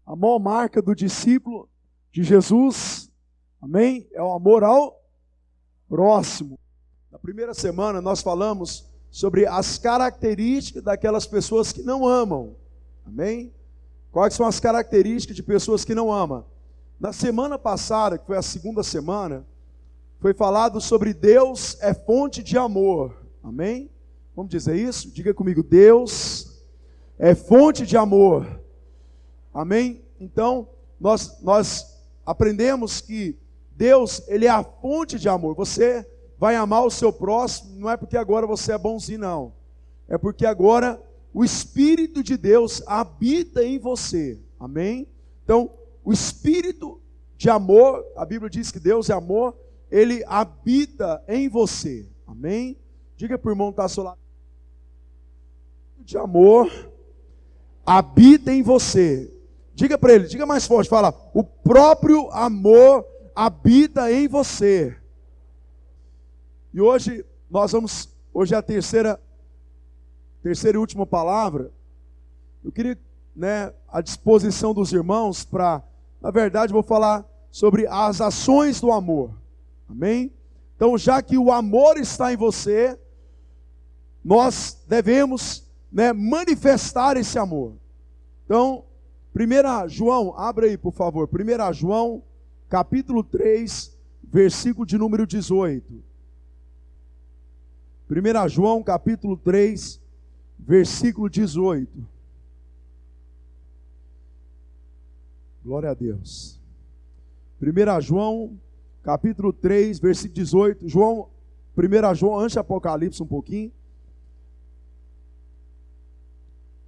A maior marca do discípulo de Jesus, amém? É o amor ao próximo. Na primeira semana nós falamos sobre as características daquelas pessoas que não amam, amém? Quais são as características de pessoas que não amam? Na semana passada, que foi a segunda semana, foi falado sobre Deus é fonte de amor, amém? Vamos dizer isso? Diga comigo, Deus é fonte de amor, amém? Então, nós aprendemos que Deus, Ele é a fonte de amor. Você vai amar o seu próximo, não é porque agora você é bonzinho, não. É porque agora o Espírito de Deus habita em você, amém? Então, o Espírito de amor, a Bíblia diz que Deus é amor, Ele habita em você, amém? Diga para o irmão que está ao seu lado. De amor habita em você. Diga para ele, diga mais forte, fala, o próprio amor habita em você. E hoje hoje é a terceira e última palavra. Eu queria, à disposição dos irmãos na verdade, vou falar sobre as ações do amor. Amém? Então, já que o amor está em você, nós devemos, manifestar esse amor. Então, 1 João, abre aí por favor, 1 João, capítulo 3, versículo de número 18. 1 João, capítulo 3, versículo 18. Glória a Deus. 1 João, capítulo 3, versículo 18. 1 João, antes de Apocalipse um pouquinho.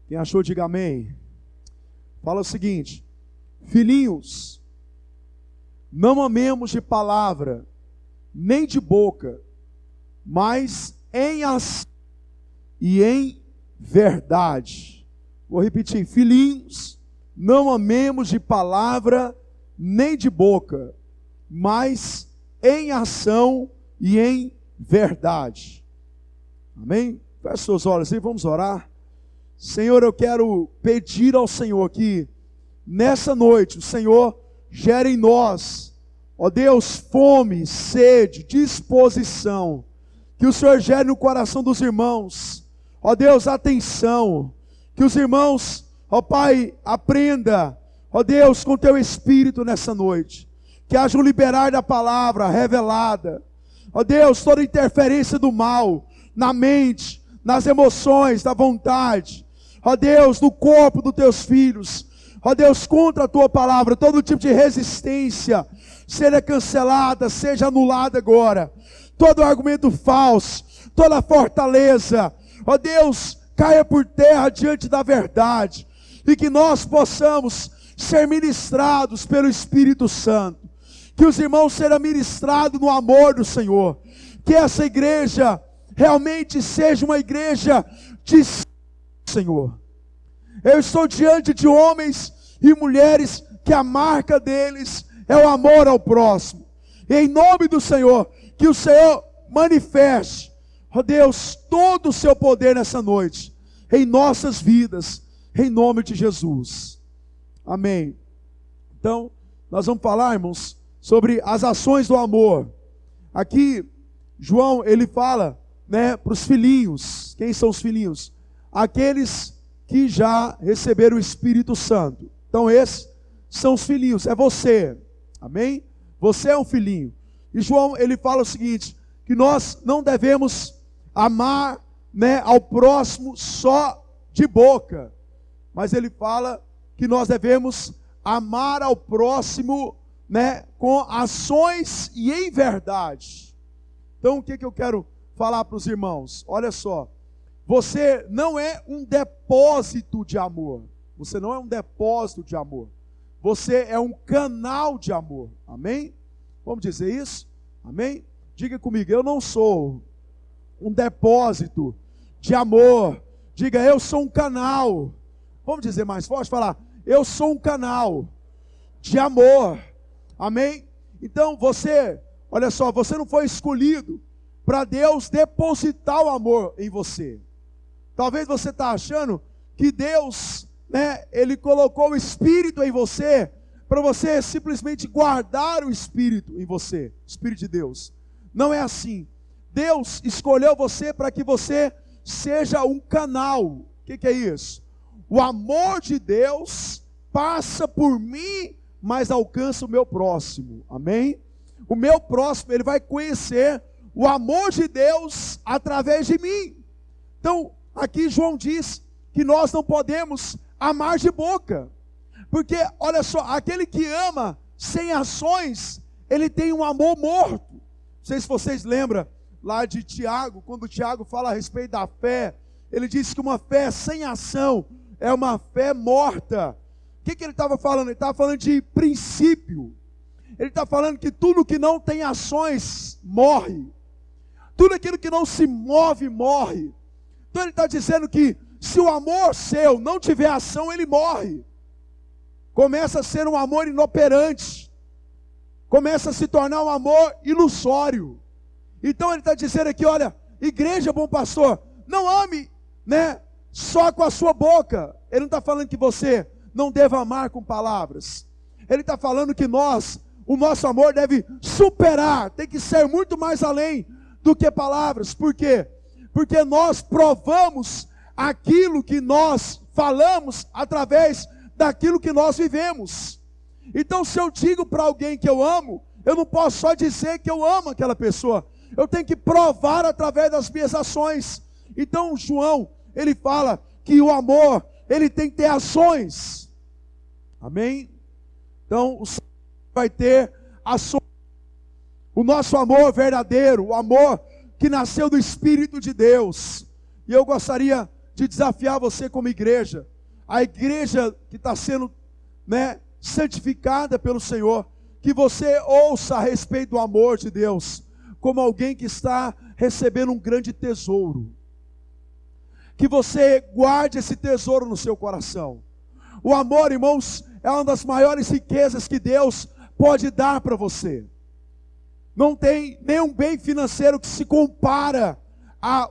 Quem achou, diga amém. Fala o seguinte: filhinhos, não amemos de palavra, nem de boca, mas em ação e em verdade. Vou repetir: filhinhos, não amemos de palavra, nem de boca, mas em ação e em verdade. Amém? Feche seus olhos aí, vamos orar. Senhor, eu quero pedir ao Senhor que nessa noite o Senhor gere em nós, ó Deus, fome, sede, disposição. Que o Senhor gere no coração dos irmãos, ó Deus, atenção. Que os irmãos, ó Pai, aprenda, ó Deus, com teu Espírito nessa noite. Que haja um liberar da palavra revelada. Ó Deus, toda interferência do mal na mente, nas emoções, na vontade, ó Deus, no corpo dos teus filhos, ó Deus, contra a tua palavra, todo tipo de resistência, seja cancelada, seja anulada agora. Todo argumento falso, toda fortaleza, ó Deus, caia por terra diante da verdade, e que nós possamos ser ministrados pelo Espírito Santo, que os irmãos sejam ministrados no amor do Senhor, que essa igreja realmente seja uma igreja de Senhor. Eu estou diante de homens e mulheres que a marca deles é o amor ao próximo. E em nome do Senhor, que o Senhor manifeste, ó Deus, todo o seu poder nessa noite, em nossas vidas, em nome de Jesus. Amém. Então, nós vamos falar, irmãos, sobre as ações do amor. Aqui, João, ele fala, para os filhinhos. Quem são os filhinhos? Aqueles que já receberam o Espírito Santo. Então esses são os filhinhos, é você, amém? Você é um filhinho. E João, ele fala o seguinte, que nós não devemos amar, ao próximo só de boca, mas ele fala que nós devemos amar ao próximo, com ações e em verdade. Então o que eu quero falar para os irmãos? Olha só, você não é um depósito de amor. Você não é um depósito de amor. Você é um canal de amor. Amém? Vamos dizer isso? Amém? Diga comigo, eu não sou um depósito de amor. Diga, eu sou um canal. Vamos dizer mais forte? Falar, eu sou um canal de amor. Amém? Então você, olha só, você não foi escolhido para Deus depositar o amor em você. Talvez você está achando que Deus né, Ele colocou o Espírito em você, para você simplesmente guardar o Espírito em você, Espírito de Deus. Não é assim. Deus escolheu você para que você seja um canal. O que é isso? O amor de Deus passa por mim, mas alcança o meu próximo. Amém? O meu próximo, ele vai conhecer o amor de Deus através de mim. Então, aqui João diz que nós não podemos amar de boca. Porque, olha só, aquele que ama sem ações, ele tem um amor morto. Não sei se vocês lembram lá de Tiago, quando Tiago fala a respeito da fé, ele diz que uma fé sem ação é uma fé morta. O que ele estava falando? Ele estava falando de princípio. Ele está falando que tudo que não tem ações morre. Tudo aquilo que não se move, morre. Então ele está dizendo que se o amor seu não tiver ação, ele morre. Começa a ser um amor inoperante. Começa a se tornar um amor ilusório. Então ele está dizendo aqui, olha, igreja, bom pastor, não ame, né, só com a sua boca. Ele não está falando que você não deva amar com palavras. Ele está falando que o nosso amor deve superar, tem que ser muito mais além do que palavras. Por quê? Porque nós provamos aquilo que nós falamos através daquilo que nós vivemos. Então, se eu digo para alguém que eu amo, eu não posso só dizer que eu amo aquela pessoa. Eu tenho que provar através das minhas ações. Então, João, ele fala que o amor, ele tem que ter ações. Amém? Então, o Senhor vai ter ações. O nosso amor verdadeiro, o amor que nasceu do Espírito de Deus. E eu gostaria de desafiar você como igreja, a igreja que está sendo, né, santificada pelo Senhor, que você ouça a respeito do amor de Deus, como alguém que está recebendo um grande tesouro. Que você guarde esse tesouro no seu coração. O amor, irmãos, é uma das maiores riquezas que Deus pode dar para você. Não tem nenhum bem financeiro que se compara a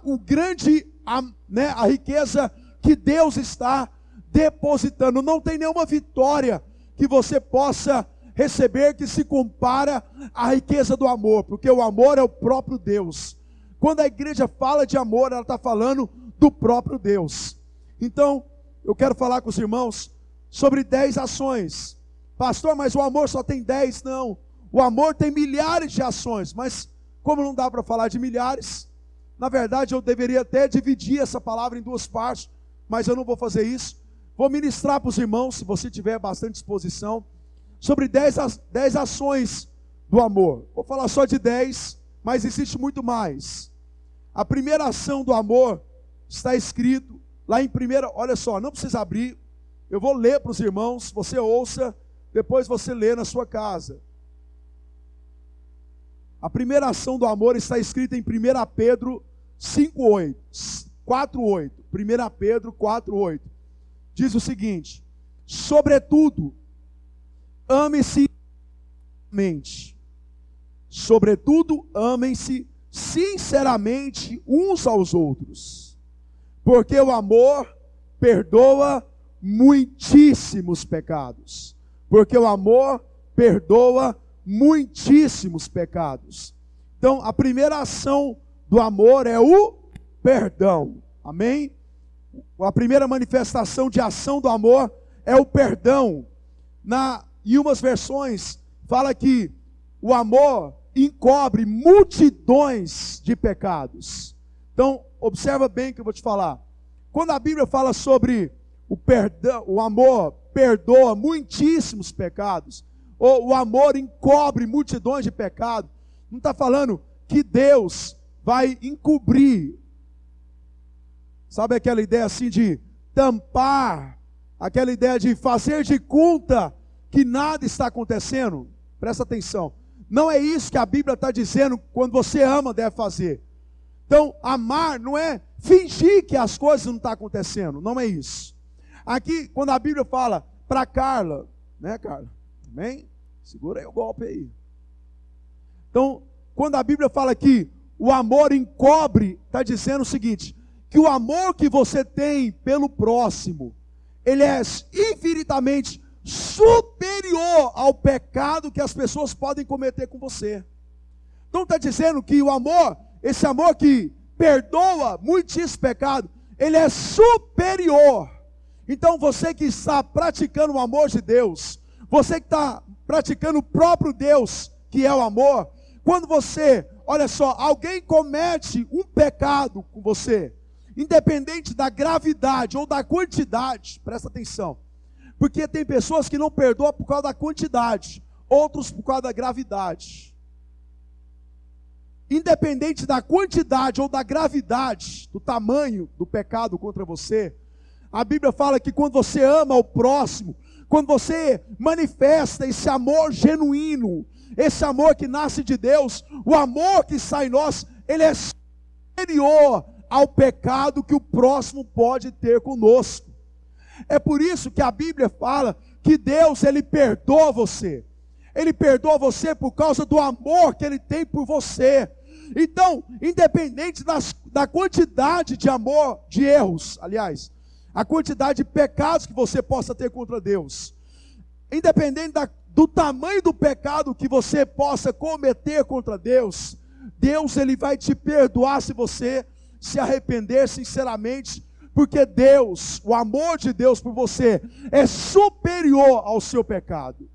riqueza que Deus está depositando. Não tem nenhuma vitória que você possa receber que se compara à riqueza do amor, porque o amor é o próprio Deus. Quando a igreja fala de amor, ela está falando do próprio Deus. Então, eu quero falar com os irmãos sobre 10 ações. Pastor, mas o amor só tem 10? Não. O amor tem milhares de ações, mas como não dá para falar de milhares, na verdade eu deveria até dividir essa palavra em 2 partes, mas eu não vou fazer isso. Vou ministrar para os irmãos, se você tiver bastante disposição, sobre 10 ações do amor. Vou falar só de 10, mas existe muito mais. A primeira ação do amor está escrito lá em primeira, olha só, não precisa abrir, eu vou ler para os irmãos, você ouça, depois você lê na sua casa. A primeira ação do amor está escrita em 1 Pedro 4:8. 1 Pedro 4:8. Diz o seguinte: sobretudo, ame-se sinceramente. Sobretudo, amem-se sinceramente uns aos outros. Porque o amor perdoa muitíssimos pecados. Porque o amor perdoa muitíssimos pecados. Então, a primeira ação do amor é o perdão. Amém? A primeira manifestação de ação do amor é o perdão. Em umas versões, fala que o amor encobre multidões de pecados. Então, observa bem o que eu vou te falar. Quando a Bíblia fala sobre o perdão, o amor perdoa muitíssimos pecados, ou o amor encobre multidões de pecados, não está falando que Deus vai encobrir. Sabe aquela ideia assim de tampar, aquela ideia de fazer de conta que nada está acontecendo? Presta atenção. Não é isso que a Bíblia está dizendo. Quando você ama, deve fazer. Então, amar não é fingir que as coisas não estão acontecendo. Não é isso. Aqui, quando a Bíblia fala para Carla, né, Carla? Amém? Segura aí o golpe aí. Então, quando a Bíblia fala que o amor encobre, está dizendo o seguinte: que o amor que você tem pelo próximo ele é infinitamente superior ao pecado que as pessoas podem cometer com você. Então está dizendo que o amor, esse amor que perdoa muitíssimo pecado, ele é superior. Então você que está praticando o amor de Deus, você que está praticando o próprio Deus, que é o amor, quando você, olha só, alguém comete um pecado com você, independente da gravidade ou da quantidade, presta atenção, porque tem pessoas que não perdoam por causa da quantidade, outros por causa da gravidade. Independente da quantidade ou da gravidade, do tamanho do pecado contra você, a Bíblia fala que quando você ama o próximo, quando você manifesta esse amor genuíno, esse amor que nasce de Deus, o amor que sai em nós, ele é superior ao pecado que o próximo pode ter conosco. É por isso que a Bíblia fala que Deus, ele perdoa você. Ele perdoa você por causa do amor que ele tem por você. Então, independente da quantidade de amor, de erros, aliás, a quantidade de pecados que você possa ter contra Deus, independente do tamanho do pecado que você possa cometer contra Deus, Deus, ele vai te perdoar se você se arrepender sinceramente, porque Deus, o amor de Deus por você, é superior ao seu pecado.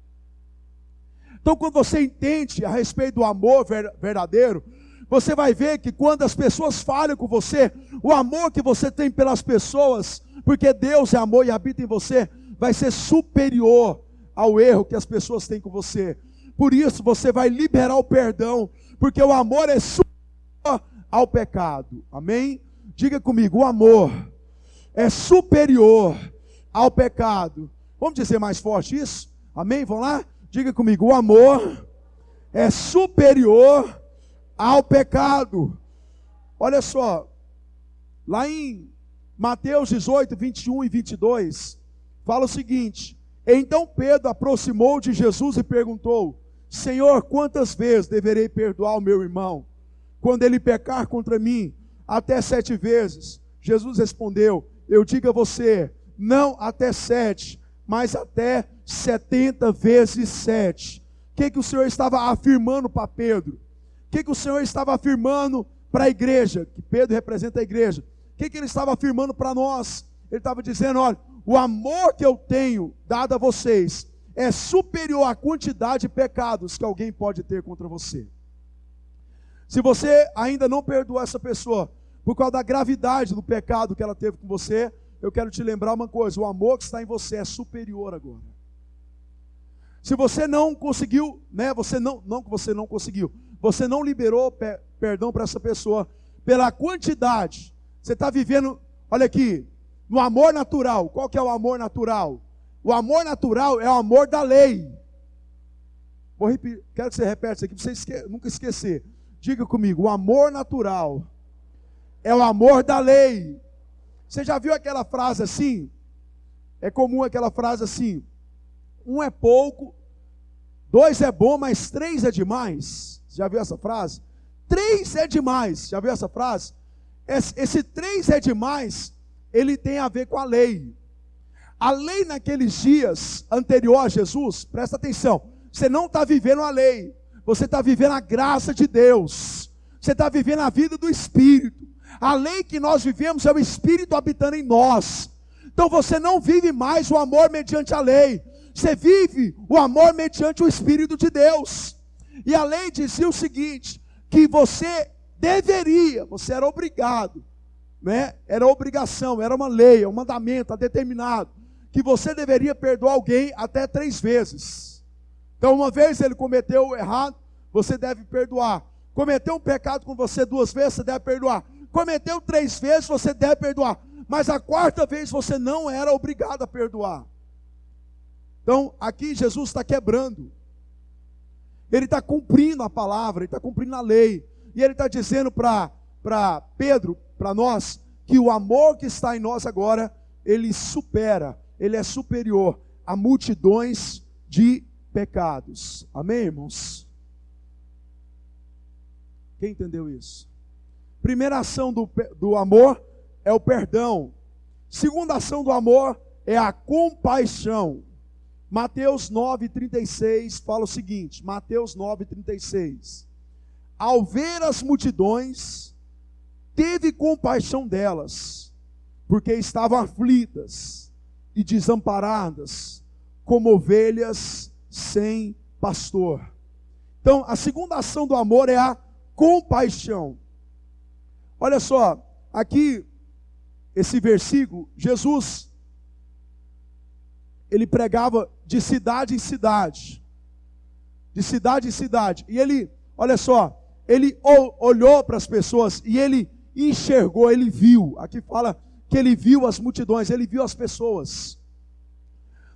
Então, quando você entende a respeito do amor verdadeiro, você vai ver que quando as pessoas falham com você, o amor que você tem pelas pessoas, porque Deus é amor e habita em você, vai ser superior ao erro que as pessoas têm com você. Por isso você vai liberar o perdão, porque o amor é superior ao pecado. Amém? Diga comigo, o amor é superior ao pecado. Vamos dizer mais forte isso? Amém? Vamos lá? Diga comigo, o amor é superior ao pecado. Olha só, lá em Mateus 18, 21 e 22, fala o seguinte: então Pedro aproximou de Jesus e perguntou: Senhor, quantas vezes deverei perdoar o meu irmão, quando ele pecar contra mim? Até 7 vezes. Jesus respondeu: eu digo a você, não até 7, mas até 70 vezes 7. O que o Senhor estava afirmando para Pedro? O que o Senhor estava afirmando para a igreja? Que Pedro representa a igreja. O que ele estava afirmando para nós? Ele estava dizendo: olha, o amor que eu tenho dado a vocês é superior à quantidade de pecados que alguém pode ter contra você. Se você ainda não perdoou essa pessoa por causa da gravidade do pecado que ela teve com você, eu quero te lembrar uma coisa: o amor que está em você é superior agora. Se você não conseguiu, você não liberou perdão para essa pessoa pela quantidade, você está vivendo, olha aqui, no amor natural. Qual que é o amor natural? O amor natural é o amor da lei. Vou repetir, quero que você repete isso aqui para você nunca esquecer. Diga comigo, o amor natural é o amor da lei. Você já viu aquela frase assim? É comum aquela frase assim: 1 é pouco, 2 é bom, mas 3 é demais. Já viu essa frase? 3 é demais. Já viu essa frase? Esse 3 é demais, ele tem a ver com a lei. A lei naqueles dias anterior a Jesus, presta atenção, você não está vivendo a lei, você está vivendo a graça de Deus, você está vivendo a vida do Espírito. A lei que nós vivemos é o Espírito habitando em nós. Então você não vive mais o amor mediante a lei, você vive o amor mediante o Espírito de Deus. E a lei dizia o seguinte, que você era obrigado, era obrigação, era uma lei, é um mandamento determinado, que você deveria perdoar alguém até 3 vezes. Então, uma vez ele cometeu errado, você deve perdoar. Cometeu um pecado com você 2 vezes, você deve perdoar. Cometeu 3 vezes, você deve perdoar. Mas a 4ª vez você não era obrigado a perdoar. Então, aqui Jesus está quebrando. Ele está cumprindo a palavra, ele está cumprindo a lei. E ele está dizendo para Pedro, para nós, que o amor que está em nós agora, ele é superior a multidões de pecados. Amém, irmãos? Quem entendeu isso? Primeira ação do amor é o perdão. Segunda ação do amor é a compaixão. Mateus 9,36 fala o seguinte, Mateus 9,36. Ao ver as multidões, teve compaixão delas, porque estavam aflitas e desamparadas, como ovelhas sem pastor. Então, a segunda ação do amor é a compaixão. Olha só, aqui, esse versículo, Jesus, ele pregava de cidade em cidade. De cidade em cidade. E ele, olha só, ele olhou para as pessoas e ele enxergou, ele viu. Aqui fala que ele viu as multidões, ele viu as pessoas.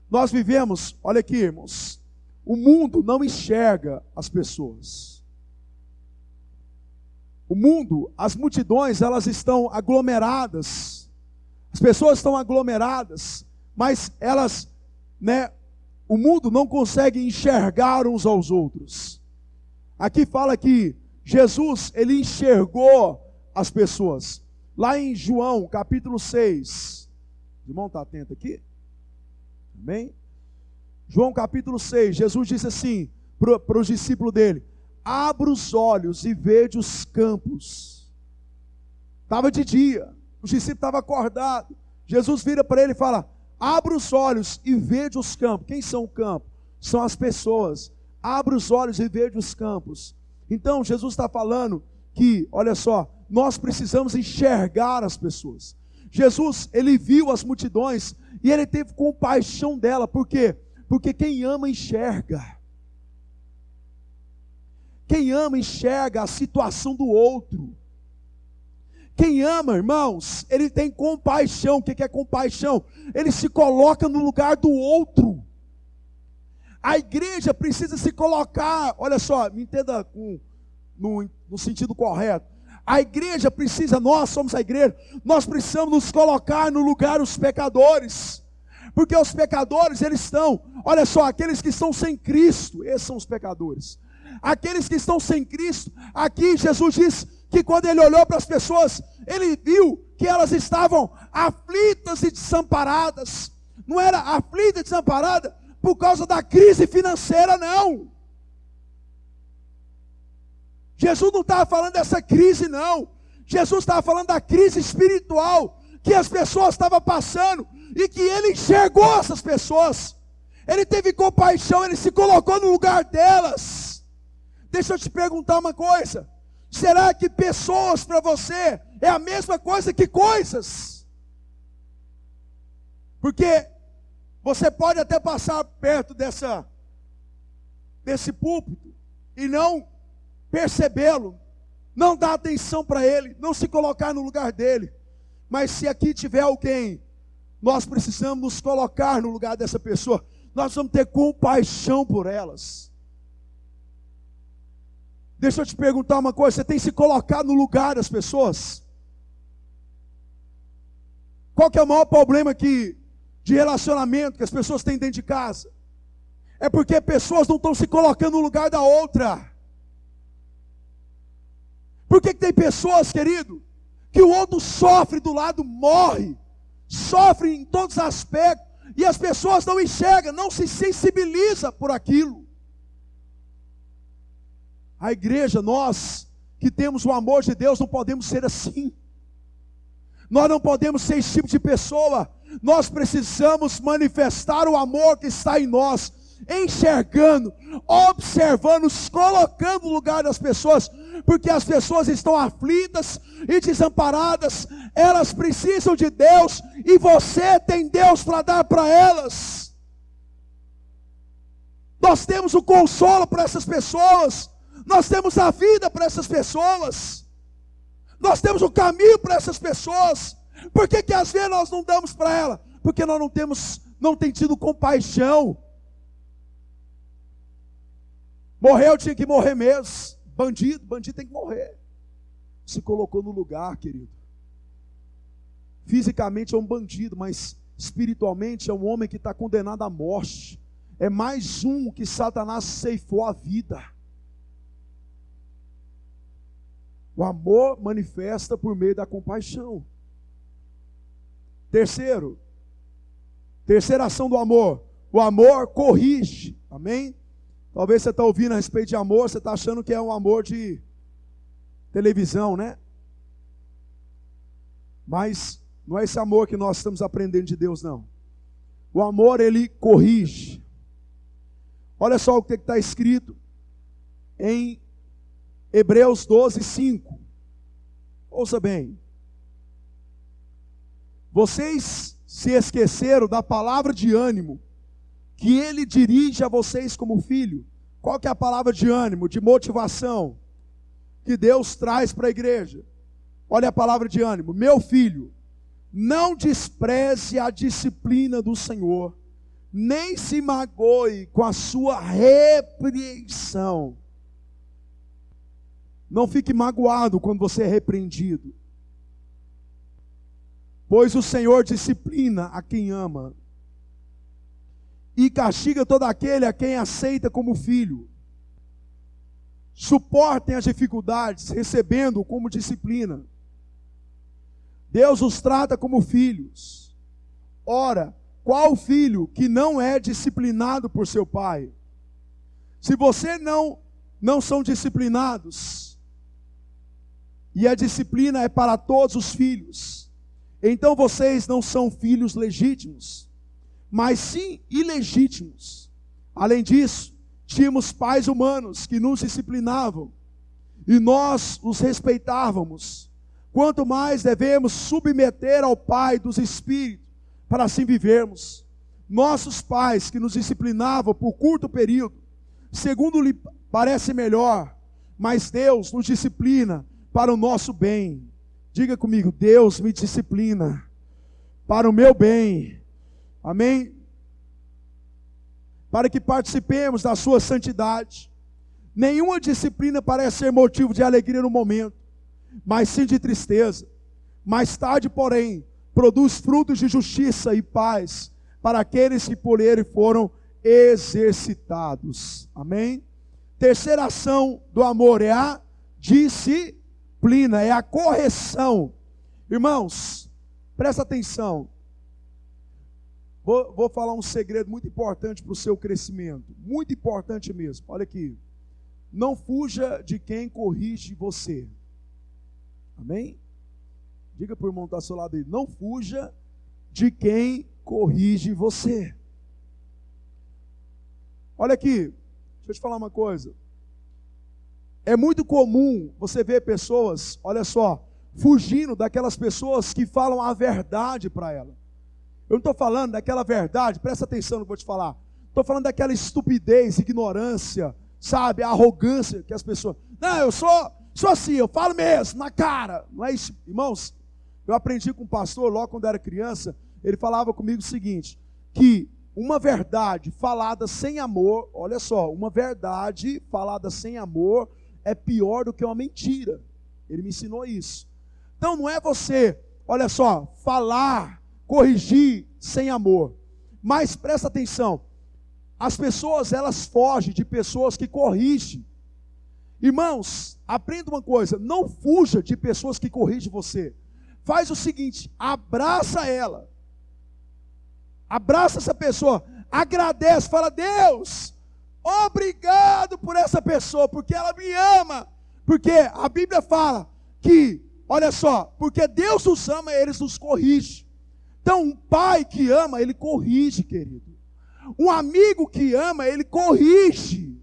Nós vivemos, olha aqui, irmãos, o mundo não enxerga as pessoas. O mundo, as multidões, elas estão aglomeradas. As pessoas estão aglomeradas, mas elas, o mundo não consegue enxergar uns aos outros. Aqui fala que Jesus, ele enxergou as pessoas. Lá em João, capítulo 6. O irmão está atento aqui? Amém? João capítulo 6, Jesus disse assim para os discípulos dele: abra os olhos e vede os campos. Estava de dia, os discípulos estavam acordados. Jesus vira para ele e fala: abra os olhos e vede os campos. Quem são o campo? São as pessoas. Abra os olhos e vede os campos. Então Jesus está falando que, olha só, nós precisamos enxergar as pessoas. Jesus, ele viu as multidões e ele teve compaixão dela. Por quê? Porque quem ama enxerga. Quem ama enxerga a situação do outro. Quem ama, irmãos, ele tem compaixão. O que é compaixão? Ele se coloca no lugar do outro. A igreja precisa se colocar, olha só, me entenda no sentido correto. A igreja precisa, nós somos a igreja, nós precisamos nos colocar no lugar dos pecadores. Porque os pecadores, eles estão, olha só, aqueles que estão sem Cristo, esses são os pecadores. Aqueles que estão sem Cristo, aqui Jesus diz que quando ele olhou para as pessoas, ele viu que elas estavam aflitas e desamparadas. Não era aflita e desamparada por causa da crise financeira, não. Jesus não estava falando dessa crise, não. Jesus estava falando da crise espiritual que as pessoas estavam passando e que ele enxergou essas pessoas. Ele teve compaixão, ele se colocou no lugar delas. Deixa eu te perguntar uma coisa. Será que pessoas para você é a mesma coisa que coisas? Porque você pode até passar perto desse púlpito e não percebê-lo, não dar atenção para ele, não se colocar no lugar dele. Mas se aqui tiver alguém, nós precisamos nos colocar no lugar dessa pessoa. Nós vamos ter compaixão por elas. Deixa eu te perguntar uma coisa: você tem se colocado no lugar das pessoas? Qual que é o maior problema de relacionamento que as pessoas têm dentro de casa? É porque pessoas não estão se colocando no lugar da outra. Por que tem pessoas, querido, que o outro sofre do lado, morre, sofre em todos os aspectos, e as pessoas não enxergam, não se sensibilizam por aquilo? A igreja, nós que temos o amor de Deus, não podemos ser assim. Nós não podemos ser esse tipo de pessoa. Nós precisamos manifestar o amor que está em nós, enxergando, observando, nos colocando no lugar das pessoas, porque as pessoas estão aflitas e desamparadas, elas precisam de Deus, e você tem Deus para dar para elas. Nós temos o consolo para essas pessoas, nós temos a vida para essas pessoas, nós temos o caminho para essas pessoas. Por que às vezes nós não damos para ela? Porque nós não tem tido compaixão. Morreu, tinha que morrer mesmo. Bandido tem que morrer. Se colocou no lugar, querido. Fisicamente é um bandido, mas espiritualmente é um homem que está condenado à morte. É mais um que Satanás ceifou a vida. O amor manifesta por meio da compaixão. Terceiro Terceira ação do amor. O amor corrige. Amém? Talvez você está ouvindo a respeito de amor, você está achando que é um amor de televisão, né? Mas não é esse amor que nós estamos aprendendo de Deus, não. O amor, ele corrige. Olha só o que está escrito em Hebreus 12, 5. Ouça bem. Vocês se esqueceram da palavra de ânimo que ele dirige a vocês como filho. Qual que é a palavra de ânimo, de motivação que Deus traz para a igreja? Olha a palavra de ânimo. Meu filho, não despreze a disciplina do Senhor, nem se magoe com a sua repreensão. Não fique magoado quando você é repreendido, pois o Senhor disciplina a quem ama e castiga todo aquele a quem aceita como filho. Suportem as dificuldades, recebendo como disciplina. Deus os trata como filhos. Ora, qual filho que não é disciplinado por seu pai? Se você não são disciplinados, e a disciplina é para todos os filhos, então vocês não são filhos legítimos, mas sim ilegítimos. Além disso, tínhamos pais humanos que nos disciplinavam, e nós os respeitávamos. Quanto mais devemos submeter ao Pai dos Espíritos, para assim vivermos. Nossos pais que nos disciplinavam por curto período, segundo lhe parece melhor, mas Deus nos disciplina para o nosso bem. Diga comigo, Deus me disciplina para o meu bem. Amém? Para que participemos da sua santidade. Nenhuma disciplina parece ser motivo de alegria no momento, mas sim de tristeza. Mais tarde, porém, produz frutos de justiça e paz para aqueles que por ele foram exercitados. Amém? Terceira ação do amor é a disciplina, é a correção. Irmãos, presta atenção. Vou falar um segredo muito importante para o seu crescimento. Muito importante mesmo. Olha aqui. Não fuja de quem corrige você. Amém? Diga para o irmão que está ao seu lado aí. Não fuja de quem corrige você. Olha aqui. Deixa eu te falar uma coisa. É muito comum você ver pessoas, olha só, fugindo daquelas pessoas que falam a verdade para ela. Eu não estou falando daquela verdade, presta atenção no que eu vou te falar. Estou falando daquela estupidez, ignorância, sabe, arrogância que as pessoas... Não, eu sou assim, eu falo mesmo, na cara. Não é isso, irmãos? Eu aprendi com um pastor, logo quando era criança, ele falava comigo o seguinte, que uma verdade falada sem amor, olha só, uma verdade falada sem amor é pior do que uma mentira. Ele me ensinou isso. Então não é você, olha só, falar, corrigir sem amor. Mas presta atenção, as pessoas elas fogem de pessoas que corrigem. Irmãos, aprenda uma coisa, não fuja de pessoas que corrigem você. Faz o seguinte, abraça ela. Abraça essa pessoa, agradece, fala, Deus, obrigado por essa pessoa, porque ela me ama. Porque a Bíblia fala que, olha só, porque Deus nos ama, Ele nos corrige. Então, um pai que ama, ele corrige, querido. Um amigo que ama, ele corrige.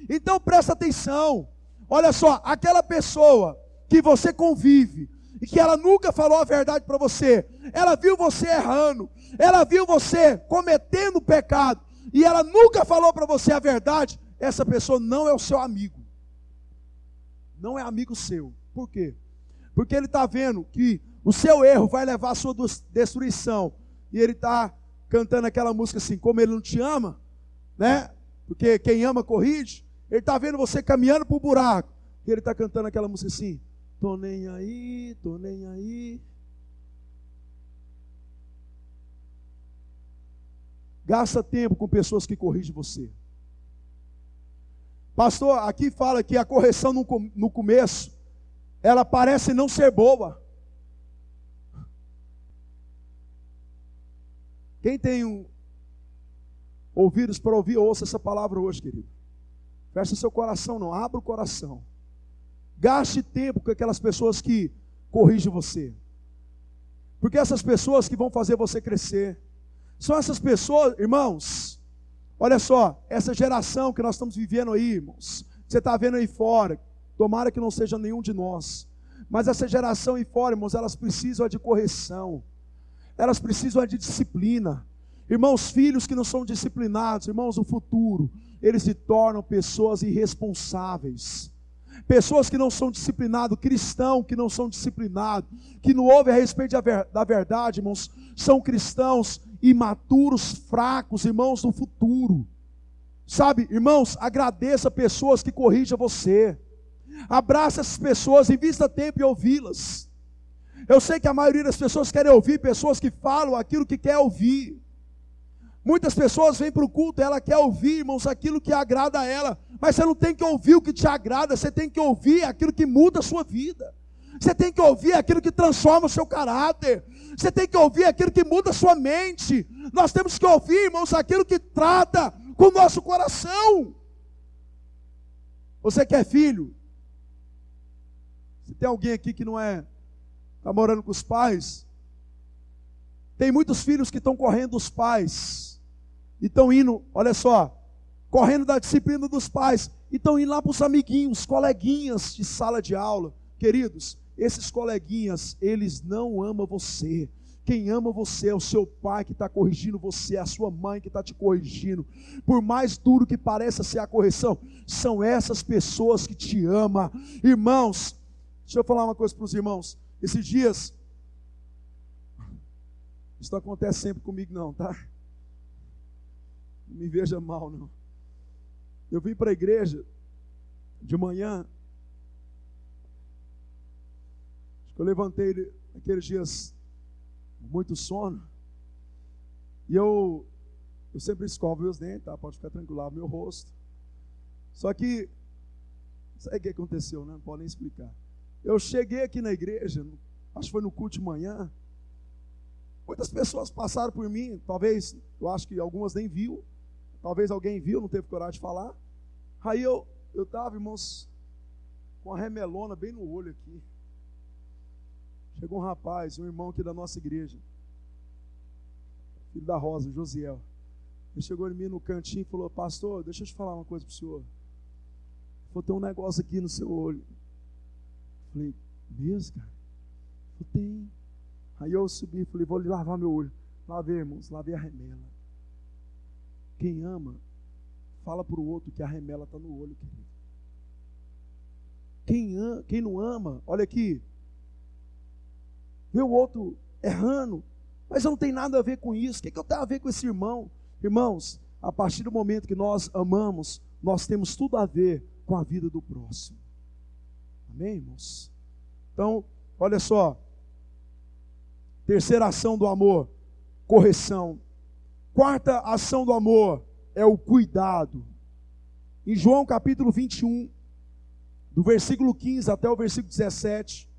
Então, presta atenção. Olha só, aquela pessoa que você convive, e que ela nunca falou a verdade para você, ela viu você errando, ela viu você cometendo pecado, e ela nunca falou para você a verdade, essa pessoa não é o seu amigo. Não é amigo seu. Por quê? Porque ele está vendo que o seu erro vai levar à sua destruição. E ele está cantando aquela música assim, como ele não te ama, né? Porque quem ama corrige. Ele está vendo você caminhando para o buraco. E ele está cantando aquela música assim, tô nem aí, tô nem aí. Gasta tempo com pessoas que corrigem você. Pastor, aqui fala que a correção no começo, ela parece não ser boa. Quem tem ouvidos para ouvir, ouça essa palavra hoje, querido. Feche seu coração, não, abra o coração. Gaste tempo com aquelas pessoas que corrigem você. Porque essas pessoas que vão fazer você crescer, são essas pessoas, irmãos, olha só, essa geração que nós estamos vivendo aí, irmãos, você está vendo aí fora, tomara que não seja nenhum de nós, mas essa geração aí fora, irmãos, elas precisam de correção, elas precisam de disciplina. Irmãos, filhos que não são disciplinados, irmãos, no futuro, eles se tornam pessoas irresponsáveis. Pessoas que não são disciplinados, cristãos que não são disciplinados, que não ouvem a respeito da verdade, irmãos, são cristãos imaturos, fracos, irmãos, no futuro. Sabe, irmãos, agradeça pessoas que corrijam você. Abraça essas pessoas, invista tempo em ouvi-las. Eu sei que a maioria das pessoas querem ouvir pessoas que falam aquilo que quer ouvir. Muitas pessoas vêm para o culto, ela quer ouvir, irmãos, aquilo que agrada a ela. Mas você não tem que ouvir o que te agrada, você tem que ouvir aquilo que muda a sua vida. Você tem que ouvir aquilo que transforma o seu caráter. Você tem que ouvir aquilo que muda a sua mente. Nós temos que ouvir, irmãos, aquilo que trata com o nosso coração. Você que é filho, se tem alguém aqui que não está morando com os pais, tem muitos filhos que estão correndo dos pais, e estão indo, olha só, correndo da disciplina dos pais, e estão indo lá para os amiguinhos, coleguinhas de sala de aula. Queridos, esses coleguinhas, eles não amam você. Quem ama você é o seu pai que está corrigindo você, é a sua mãe que está te corrigindo. Por mais duro que pareça ser a correção, são essas pessoas que te amam. Irmãos, deixa eu falar uma coisa para os irmãos. Esses dias, isso não acontece sempre comigo não, tá? Não me veja mal não. Eu vim para a igreja de manhã. Acho que eu levantei aqueles dias com muito sono. E eu sempre escovo meus dentes, tá? Pode ficar tranquilo, lavo meu rosto. Só que, sabe o que aconteceu, né? Não pode nem explicar. Eu cheguei aqui na igreja, acho que foi no culto de manhã. Muitas pessoas passaram por mim, talvez, eu acho que algumas nem viu. Talvez alguém viu, não teve coragem de falar. Aí eu estava, irmãos, com a remelona bem no olho aqui. Chegou um rapaz, um irmão aqui da nossa igreja, filho da Rosa, Josiel. Ele chegou em mim no cantinho e falou: pastor, deixa eu te falar uma coisa para o senhor. Ele falou: tem um negócio aqui no seu olho. Eu falei: mesmo, cara? Eu falei: tem. Aí eu subi e falei: vou lhe lavar meu olho. Lavei, irmãos, lavei a remela. Quem ama, fala para o outro que a remela está no olho, querido. Quem não ama, olha aqui, vê o outro errando, mas eu não tenho nada a ver com isso. O que eu tenho a ver com esse irmão? Irmãos, a partir do momento que nós amamos, nós temos tudo a ver com a vida do próximo. Amém, irmãos? Então, olha só. Terceira ação do amor, correção. Quarta ação do amor é o cuidado. Em João capítulo 21, do versículo 15 até o versículo 17,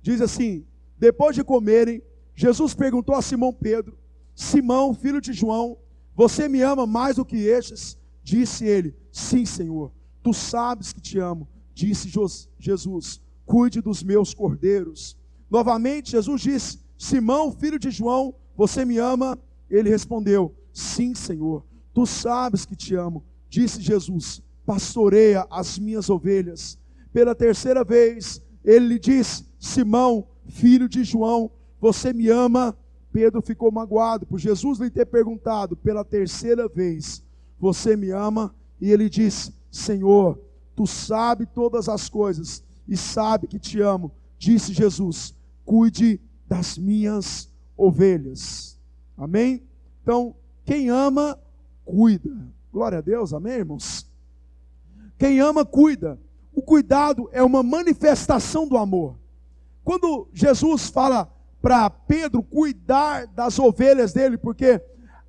diz assim: depois de comerem, Jesus perguntou a Simão Pedro: Simão, filho de João, você me ama mais do que estes? Disse ele: sim, Senhor, tu sabes que te amo. Disse Jesus: cuide dos meus cordeiros. Novamente Jesus disse: Simão, filho de João, você me ama? Ele respondeu: sim, Senhor, tu sabes que te amo. Disse Jesus: pastoreia as minhas ovelhas. Pela terceira vez ele lhe disse: Simão, filho de João, você me ama? Pedro ficou magoado por Jesus lhe ter perguntado pela terceira vez: você me ama? E ele disse: Senhor, tu sabes todas as coisas e sabe que te amo. Disse Jesus: cuide das minhas ovelhas. Amém? Então, quem ama, cuida. Glória a Deus, amém, irmãos? Quem ama, cuida. O cuidado é uma manifestação do amor. Quando Jesus fala para Pedro cuidar das ovelhas dele, porque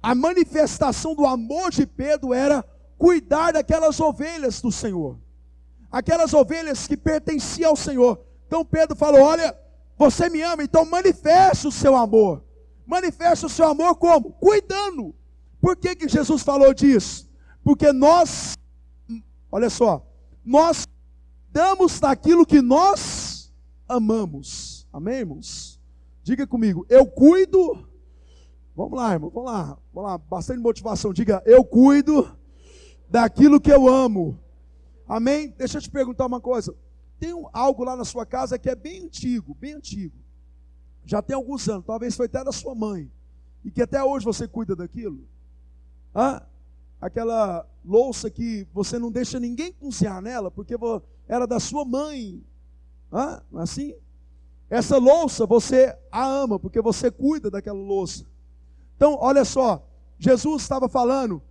a manifestação do amor de Pedro era cuidar daquelas ovelhas do Senhor. Aquelas ovelhas que pertenciam ao Senhor. Então Pedro falou: olha, você me ama, então manifeste o seu amor. manifesta o seu amor como? Cuidando. Por que Jesus falou disso? Porque nós, olha só, nós damos daquilo que nós amamos. Amém, irmãos? Diga comigo, eu cuido. Vamos lá, irmão, vamos lá, bastante motivação. Diga, eu cuido daquilo que eu amo. Amém? Deixa eu te perguntar uma coisa. Tem algo lá na sua casa que é bem antigo. Já tem alguns anos, talvez foi até da sua mãe. E que até hoje você cuida daquilo. Aquela louça que você não deixa ninguém cozinhar nela, porque era da sua mãe. Não é assim? Essa louça você a ama, porque você cuida daquela louça. Então, olha só, Jesus estava falando,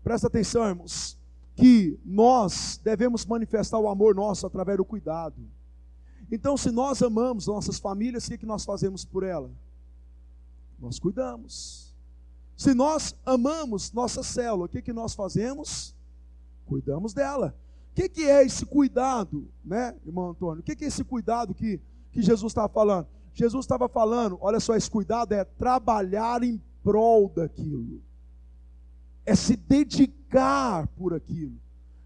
presta atenção, irmãos, que nós devemos manifestar o amor nosso através do cuidado. Então, se nós amamos nossas famílias, o que nós fazemos por ela? Nós cuidamos. Se nós amamos nossa célula, o que nós fazemos? Cuidamos dela. O que é esse cuidado, né, irmão Antônio? O que é esse cuidado que Jesus estava falando? Jesus estava falando, olha só, esse cuidado é trabalhar em prol daquilo. É se dedicar por aquilo.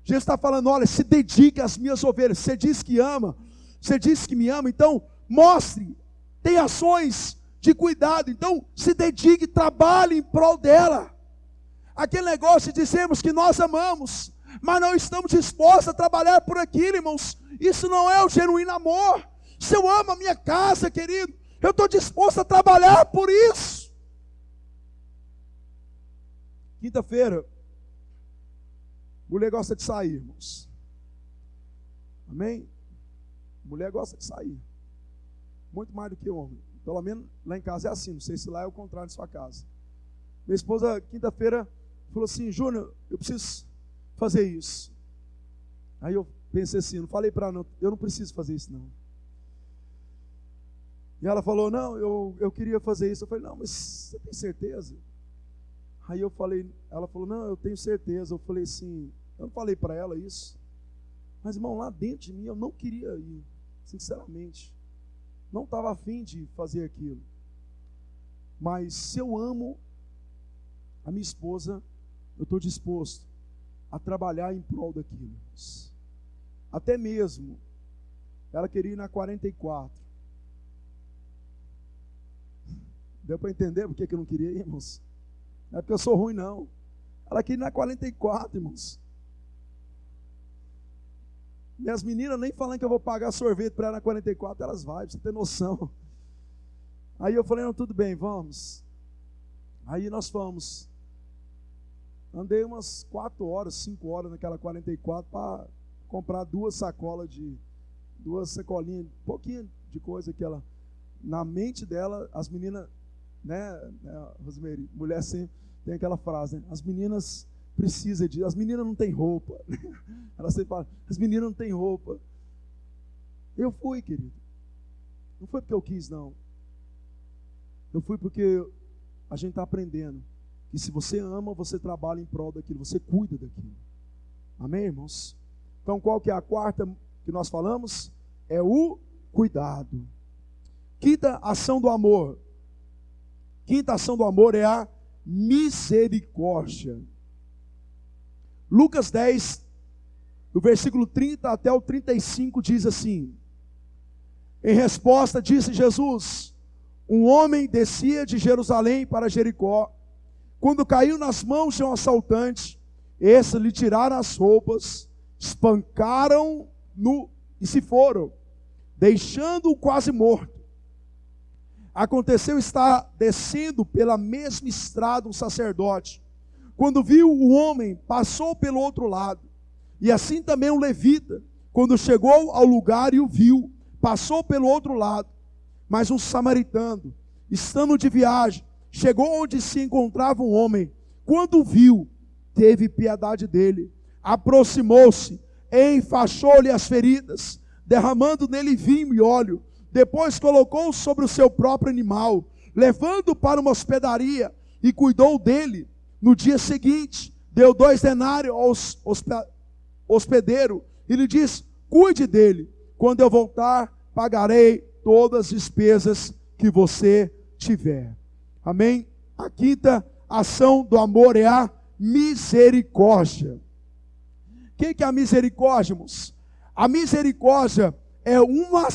Jesus está falando, olha, se dedique às minhas ovelhas. Você diz que ama, você diz que me ama, então mostre, tem ações de cuidado, então se dedique, trabalhe em prol dela. Aquele negócio de dizermos que nós amamos, mas não estamos dispostos a trabalhar por aquilo, irmãos, isso não é o genuíno amor. Se eu amo a minha casa, querido, eu estou disposto a trabalhar por isso. Quinta-feira, mulher gosta de sair, irmãos. Amém? Mulher gosta de sair. Muito mais do que homem. Pelo menos lá em casa é assim. Não sei se lá é o contrário de sua casa. Minha esposa, quinta-feira, falou assim, Júnior, eu preciso fazer isso. Aí eu pensei assim, não falei para ela, eu não preciso fazer isso não. E ela falou, não, eu queria fazer isso. Eu falei, não, mas você tem certeza? Aí eu falei, ela falou, não, eu tenho certeza. Eu falei assim, eu não falei para ela isso. Mas, irmão, lá dentro de mim eu não queria ir, sinceramente. Não estava afim de fazer aquilo. Mas se eu amo a minha esposa, eu estou disposto a trabalhar em prol daquilo. Até mesmo, ela queria ir na 44. Deu para entender por que eu não queria ir, irmãos? Não é porque eu sou ruim, não. Ela queria ir na 44, irmãos. Minhas meninas nem falando que eu vou pagar sorvete para ela na 44, elas vão, pra você ter noção. Aí eu falei, não, tudo bem, vamos. Aí nós fomos. Andei umas 4 horas, 5 horas naquela 44 para comprar 2 sacolinhas, um pouquinho de coisa que ela, na mente dela, as meninas, né, Rosemary, mulher sempre tem aquela frase, né? As meninas precisam disso, as meninas não têm roupa. Ela sempre fala, as meninas não têm roupa. Eu fui, querido. Não foi porque eu quis, não. Eu fui porque a gente está aprendendo que se você ama, você trabalha em prol daquilo, você cuida daquilo. Amém, irmãos? Então, qual que é a quarta que nós falamos? É o cuidado. Quinta ação do amor. Quinta ação do amor é a misericórdia. Lucas 10, do versículo 30 até o 35, diz assim: em resposta, disse Jesus: um homem descia de Jerusalém para Jericó. Quando caiu nas mãos de um assaltante, esses lhe tiraram as roupas, espancaram-no e se foram, deixando-o quase morto. Aconteceu estar descendo pela mesma estrada um sacerdote. Quando viu o homem, passou pelo outro lado. E assim também um levita, quando chegou ao lugar e o viu, passou pelo outro lado. Mas um samaritano, estando de viagem, chegou onde se encontrava um homem. Quando o viu, teve piedade dele. Aproximou-se, enfaixou-lhe as feridas, derramando nele vinho e óleo. Depois colocou sobre o seu próprio animal, levando-o para uma hospedaria, e cuidou dele. No dia seguinte, deu 2 denários ao hospedeiro, e lhe disse: cuide dele, quando eu voltar, pagarei todas as despesas que você tiver. Amém? A quinta ação do amor é a misericórdia. O que é a misericórdia, irmãos? A misericórdia é uma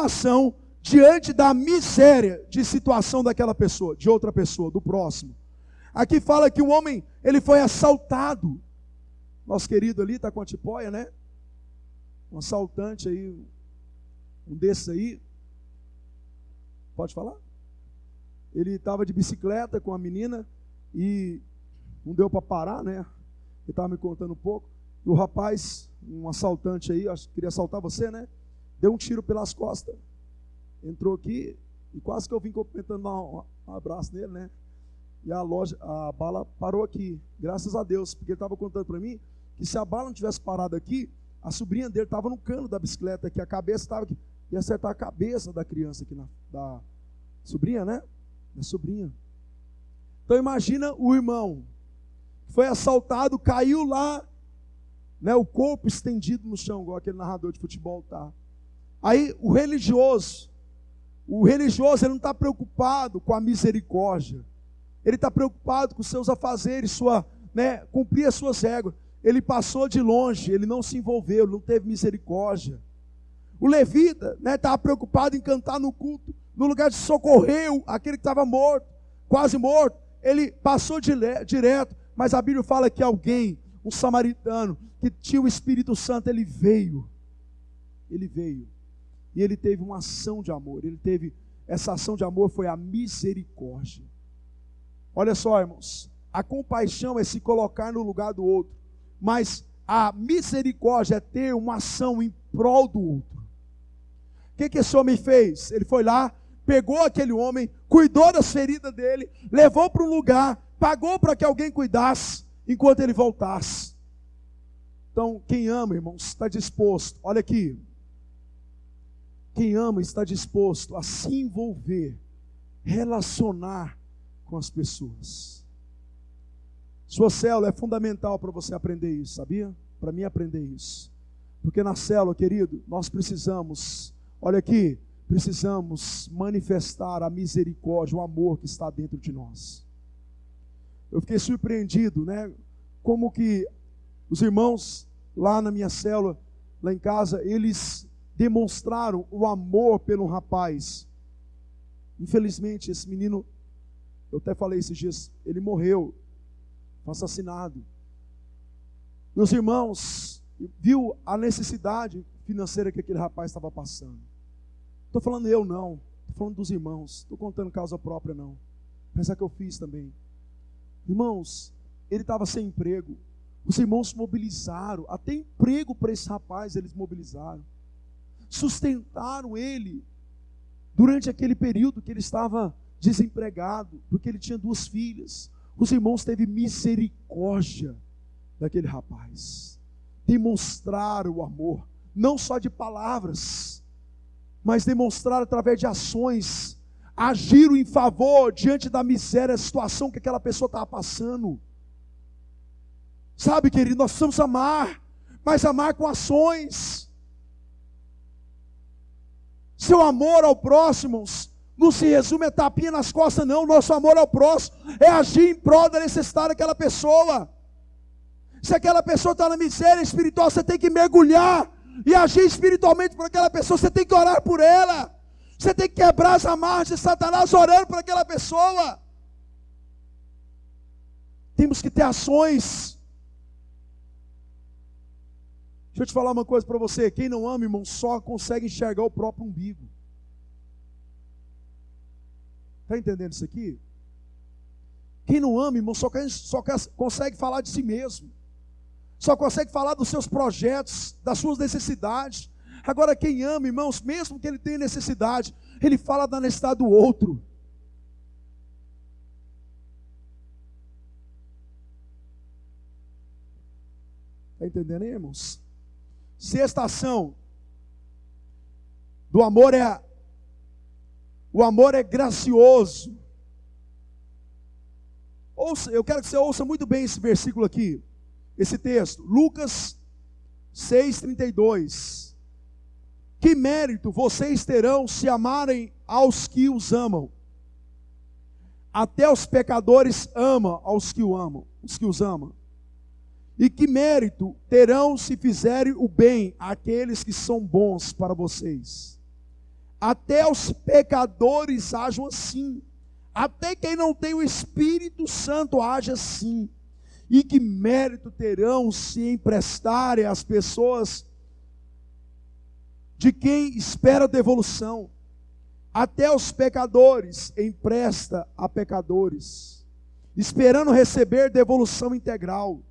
ação diante da miséria de situação daquela pessoa, de outra pessoa, do próximo. Aqui fala que um homem, ele foi assaltado. Nosso querido ali está com a tipóia, né? Um assaltante aí, um desses aí. Pode falar? Ele estava de bicicleta com a menina e não deu para parar, né? Ele estava me contando um pouco. E o rapaz, um assaltante aí, acho que queria assaltar você, né? Deu um tiro pelas costas. Entrou aqui e quase que eu vim cumprimentando, dar um abraço nele, né? E a bala parou aqui, graças a Deus, porque ele estava contando para mim que se a bala não tivesse parado aqui, a sobrinha dele estava no cano da bicicleta aqui, a cabeça estava aqui, ia acertar a cabeça da criança aqui, da sobrinha, né? Da sobrinha. Então imagina o irmão, que foi assaltado, caiu lá, né? O corpo estendido no chão, igual aquele narrador de futebol tá. Aí o religioso ele não está preocupado com a misericórdia. Ele está preocupado com os seus afazeres, cumprir as suas regras. Ele passou de longe, ele não se envolveu, não teve misericórdia. O levita estava preocupado em cantar no culto, no lugar de socorrer aquele que estava morto, quase morto. Ele passou direto, mas a Bíblia fala que alguém, um samaritano, que tinha o Espírito Santo, ele veio. E ele teve uma ação de amor. Essa ação de amor foi a misericórdia. Olha só, irmãos, a compaixão é se colocar no lugar do outro, mas a misericórdia é ter uma ação em prol do outro. O que esse homem fez? Ele foi lá, pegou aquele homem, cuidou das feridas dele, levou para um lugar, pagou para que alguém cuidasse, enquanto ele voltasse. Então, quem ama, irmãos, está disposto, olha aqui, quem ama está disposto a se envolver, relacionar com as pessoas. Sua célula é fundamental para você aprender isso, sabia? Para mim aprender isso. Porque na célula, querido, nós precisamos, olha aqui, precisamos manifestar a misericórdia, o amor que está dentro de nós. Eu fiquei surpreendido, né? Como que os irmãos lá na minha célula, lá em casa, eles demonstraram o amor pelo rapaz. Infelizmente, esse menino, eu até falei esses dias, ele morreu, foi assassinado. Meus irmãos, viu a necessidade financeira que aquele rapaz estava passando. Estou falando eu não, estou falando dos irmãos, estou contando causa própria não. Pensar que eu fiz também. Irmãos, ele estava sem emprego. Os irmãos se mobilizaram, até emprego para esse rapaz eles mobilizaram. Sustentaram ele durante aquele período que ele estava desempregado, porque ele tinha 2 filhas. Os irmãos teve misericórdia daquele rapaz. Demonstraram o amor, não só de palavras, mas demonstraram através de ações, agiram em favor diante da miséria, a situação que aquela pessoa estava passando. Sabe, querido, nós precisamos amar, mas amar com ações. Seu amor ao próximo não se resume a tapinha nas costas, não. Nosso amor ao próximo é agir em prol da necessidade daquela pessoa. Se aquela pessoa está na miséria espiritual, você tem que mergulhar e agir espiritualmente por aquela pessoa. Você tem que orar por ela. Você tem que quebrar as amarras de Satanás orando por aquela pessoa. Temos que ter ações. Deixa eu te falar uma coisa para você. Quem não ama, irmão, só consegue enxergar o próprio umbigo. Está entendendo isso aqui? Quem não ama, irmão, só consegue falar de si mesmo. Só consegue falar dos seus projetos, das suas necessidades. Agora quem ama, irmãos, mesmo que ele tenha necessidade, ele fala da necessidade do outro. Está entendendo aí, irmãos? Sexta ação do amor o amor é gracioso. Eu quero que você ouça muito bem esse versículo aqui, esse texto, Lucas 6,32. Que mérito vocês terão se amarem aos que os amam? Até os pecadores amam os que os amam. E que mérito terão se fizerem o bem àqueles que são bons para vocês? Até os pecadores agem assim. Até quem não tem o Espírito Santo age assim. E que mérito terão se emprestarem às pessoas de quem espera devolução? Até os pecadores empresta a pecadores, esperando receber devolução integral.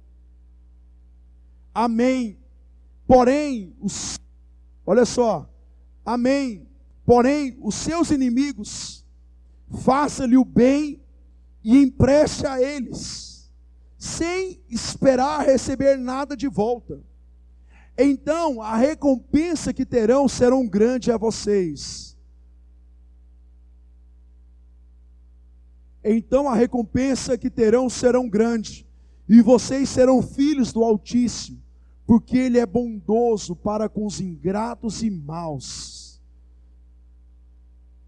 Amém. Porém, olha só, amém. Porém, os seus inimigos, faça-lhe o bem e empreste a eles, sem esperar receber nada de volta. Então, a recompensa que terão serão grande a vocês. Então, a recompensa que terão serão grande, e vocês serão filhos do Altíssimo, porque Ele é bondoso para com os ingratos e maus.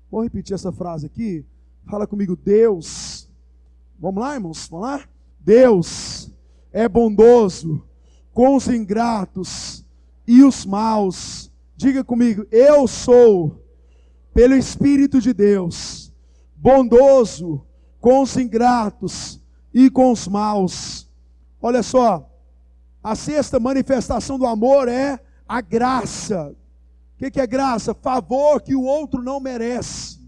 Vou repetir essa frase aqui. Fala comigo, Deus. Vamos lá, irmãos? Vamos lá? Deus é bondoso com os ingratos e os maus. Diga comigo, eu sou, pelo Espírito de Deus, bondoso com os ingratos e com os maus. Olha só, a sexta manifestação do amor é a graça. O que é graça? Favor que o outro não merece.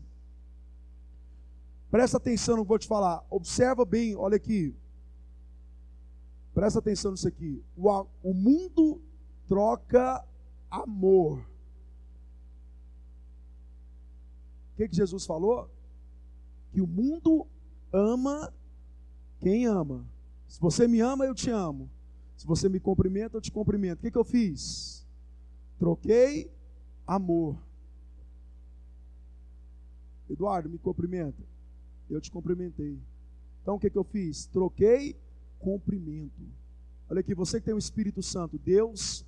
Presta atenção no que eu vou te falar. Observa bem, olha aqui. Presta atenção nisso aqui. O mundo troca amor. O que Jesus falou? Que o mundo ama quem ama. Se você me ama, eu te amo. Se você me cumprimenta, eu te cumprimento. O que eu fiz? Troquei amor. Eduardo, me cumprimenta. Eu te cumprimentei. Então o que eu fiz? Troquei cumprimento. Olha aqui, você que tem o Espírito Santo, Deus,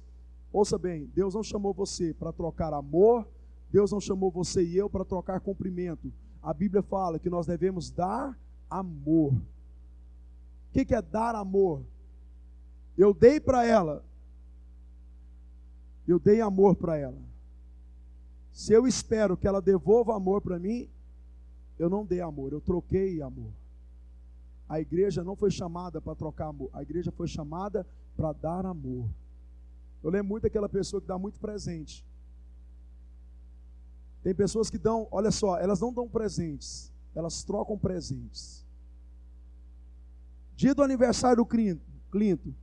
ouça bem, Deus não chamou você para trocar amor, Deus não chamou você e eu para trocar cumprimento. A Bíblia fala que nós devemos dar amor. O que é dar amor? Eu dei para ela, eu dei amor para ela. Se eu espero que ela devolva amor para mim, eu não dei amor, eu troquei amor. A igreja não foi chamada para trocar amor, a igreja foi chamada para dar amor. Eu lembro muito daquela pessoa que dá muito presente. Tem pessoas que dão, olha só, elas não dão presentes, elas trocam presentes. Dia do aniversário do Clinton,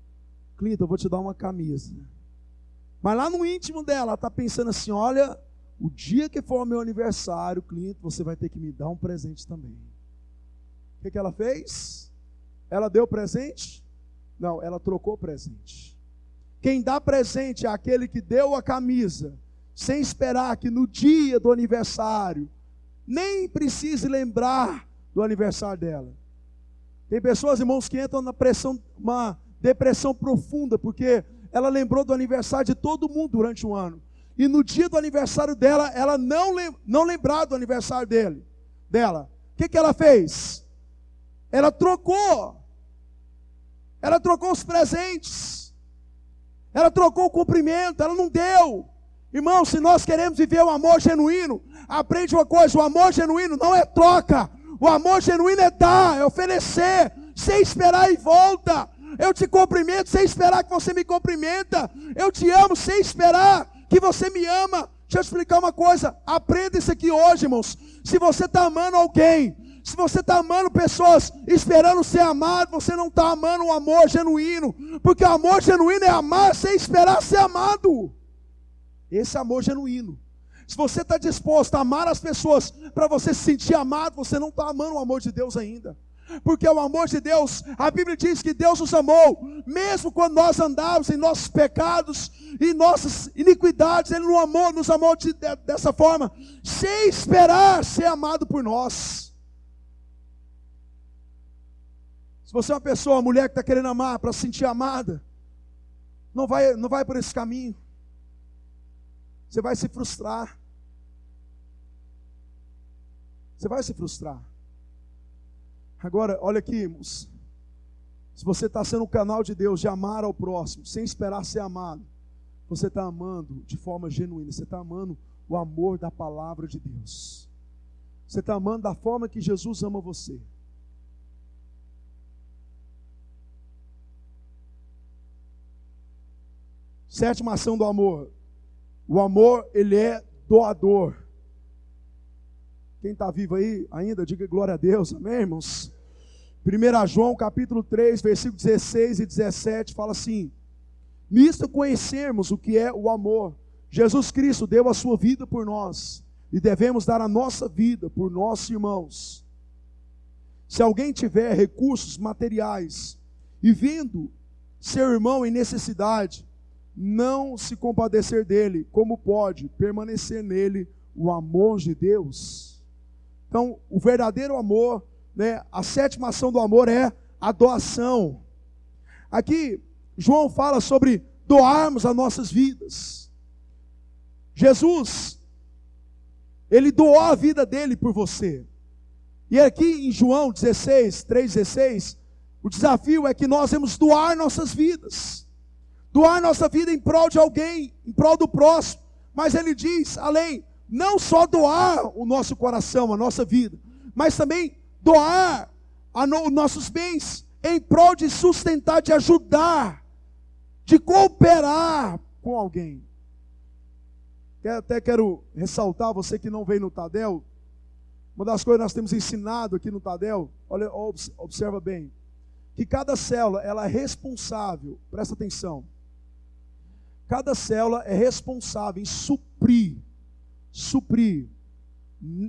eu vou te dar uma camisa. Mas lá no íntimo dela, ela está pensando assim, olha, o dia que for o meu aniversário, Clinton, você vai ter que me dar um presente também. O que ela fez? Ela deu presente? Não, ela trocou presente. Quem dá presente é aquele que deu a camisa, sem esperar que no dia do aniversário, nem precise lembrar do aniversário dela. Tem pessoas, irmãos, que entram uma depressão profunda, porque ela lembrou do aniversário de todo mundo durante um ano. E no dia do aniversário dela, ela não lembrar do aniversário dela. O que ela fez? Ela trocou os presentes, ela trocou o cumprimento, ela não deu. Irmão, se nós queremos viver o amor genuíno, aprende uma coisa, o amor genuíno não é troca, o amor genuíno é dar, é oferecer, sem esperar em volta. Eu te cumprimento sem esperar que você me cumprimenta, eu te amo sem esperar que você me ama. Deixa eu te explicar uma coisa, aprenda isso aqui hoje, irmãos. Se você está amando alguém, se você está amando pessoas esperando ser amado, você não está amando um amor genuíno, porque o amor genuíno é amar sem esperar ser amado. Esse é amor genuíno. Se você está disposto a amar as pessoas para você se sentir amado, você não está amando o amor de Deus ainda. Porque o amor de Deus, a Bíblia diz que Deus nos amou, mesmo quando nós andávamos em nossos pecados e nossas iniquidades, Ele nos amou dessa forma, sem esperar ser amado por nós. Se você é uma pessoa, uma mulher que está querendo amar para se sentir amada, não vai por esse caminho. Você vai se frustrar. Você vai se frustrar. Agora, olha aqui, irmãos. Se você está sendo um canal de Deus, de amar ao próximo, sem esperar ser amado, você está amando de forma genuína. Você está amando o amor da palavra de Deus. Você está amando da forma que Jesus ama você. Sétima ação do amor. O amor, ele é doador. Quem está vivo aí ainda, diga glória a Deus, amém, irmãos? 1 João capítulo 3, versículos 16 e 17, fala assim: nisto conhecermos o que é o amor. Jesus Cristo deu a sua vida por nós, e devemos dar a nossa vida por nossos irmãos. Se alguém tiver recursos materiais, e vendo seu irmão em necessidade, não se compadecer dele, como pode permanecer nele o amor de Deus? Então, o verdadeiro amor, né, a sétima ação do amor é a doação. Aqui, João fala sobre doarmos as nossas vidas. Jesus, ele doou a vida dele por você. E aqui em João 16, 3,16, o desafio é que nós devemos doar nossas vidas. Doar nossa vida em prol de alguém, em prol do próximo. Mas ele diz, além, não só doar o nosso coração, a nossa vida, mas também doar os nossos bens em prol de sustentar, de ajudar, de cooperar com alguém. Até quero ressaltar, você que não veio no Tadel, uma das coisas que nós temos ensinado aqui no Tadel, olha, observa bem, que cada célula ela é responsável, presta atenção, cada célula é responsável em suprir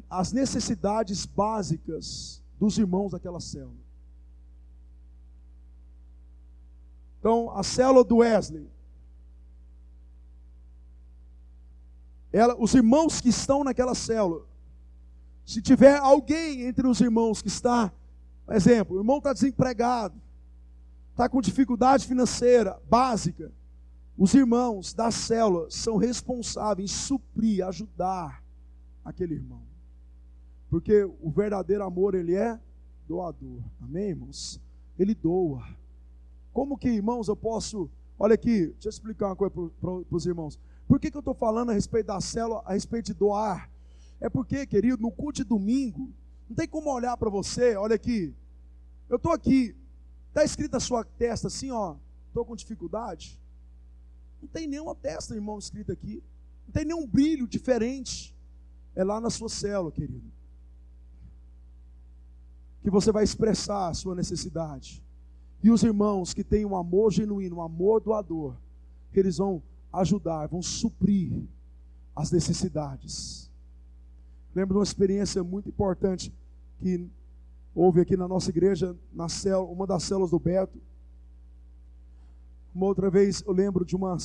as necessidades básicas dos irmãos daquela célula. Então, a célula do Wesley, os irmãos que estão naquela célula, se tiver alguém entre os irmãos que está, por exemplo, o irmão está desempregado, está com dificuldade financeira básica, os irmãos da célula são responsáveis em suprir, ajudar aquele irmão. Porque o verdadeiro amor, ele é doador. Amém, irmãos? Ele doa. Como que, irmãos, eu posso... Olha aqui, deixa eu explicar uma coisa para os irmãos. Por que eu estou falando a respeito da célula, a respeito de doar? É porque, querido, no culto de domingo, não tem como olhar para você, olha aqui. Eu estou aqui, está escrito na sua testa assim, ó, estou com dificuldade. Não tem nenhuma testa, irmão, escrita aqui. Não tem nenhum brilho diferente. É lá na sua célula, querido, que você vai expressar a sua necessidade. E os irmãos que têm um amor genuíno, um amor doador, eles vão ajudar, vão suprir as necessidades. Lembro de uma experiência muito importante que houve aqui na nossa igreja, na célula, uma das células do Beto. Uma outra vez eu lembro de uma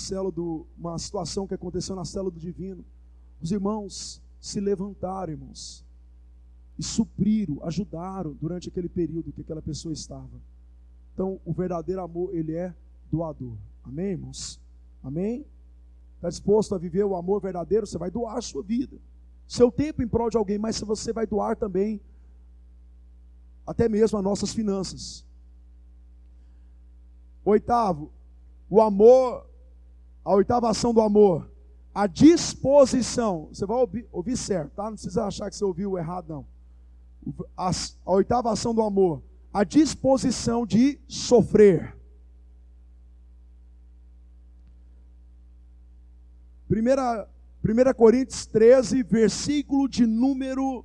situação que aconteceu na célula do Divino. Os irmãos se levantaram, irmãos, e supriram, ajudaram durante aquele período que aquela pessoa estava. Então, o verdadeiro amor, ele é doador. Amém, irmãos? Amém? Está disposto a viver o amor verdadeiro? Você vai doar a sua vida, seu tempo em prol de alguém, mas você vai doar também, até mesmo as nossas finanças. Oitavo, o amor, a oitava ação do amor, a disposição. Você vai ouvir certo, tá? Não precisa achar que você ouviu errado, não. A oitava ação do amor, a disposição de sofrer. 1 Coríntios 13, versículo de número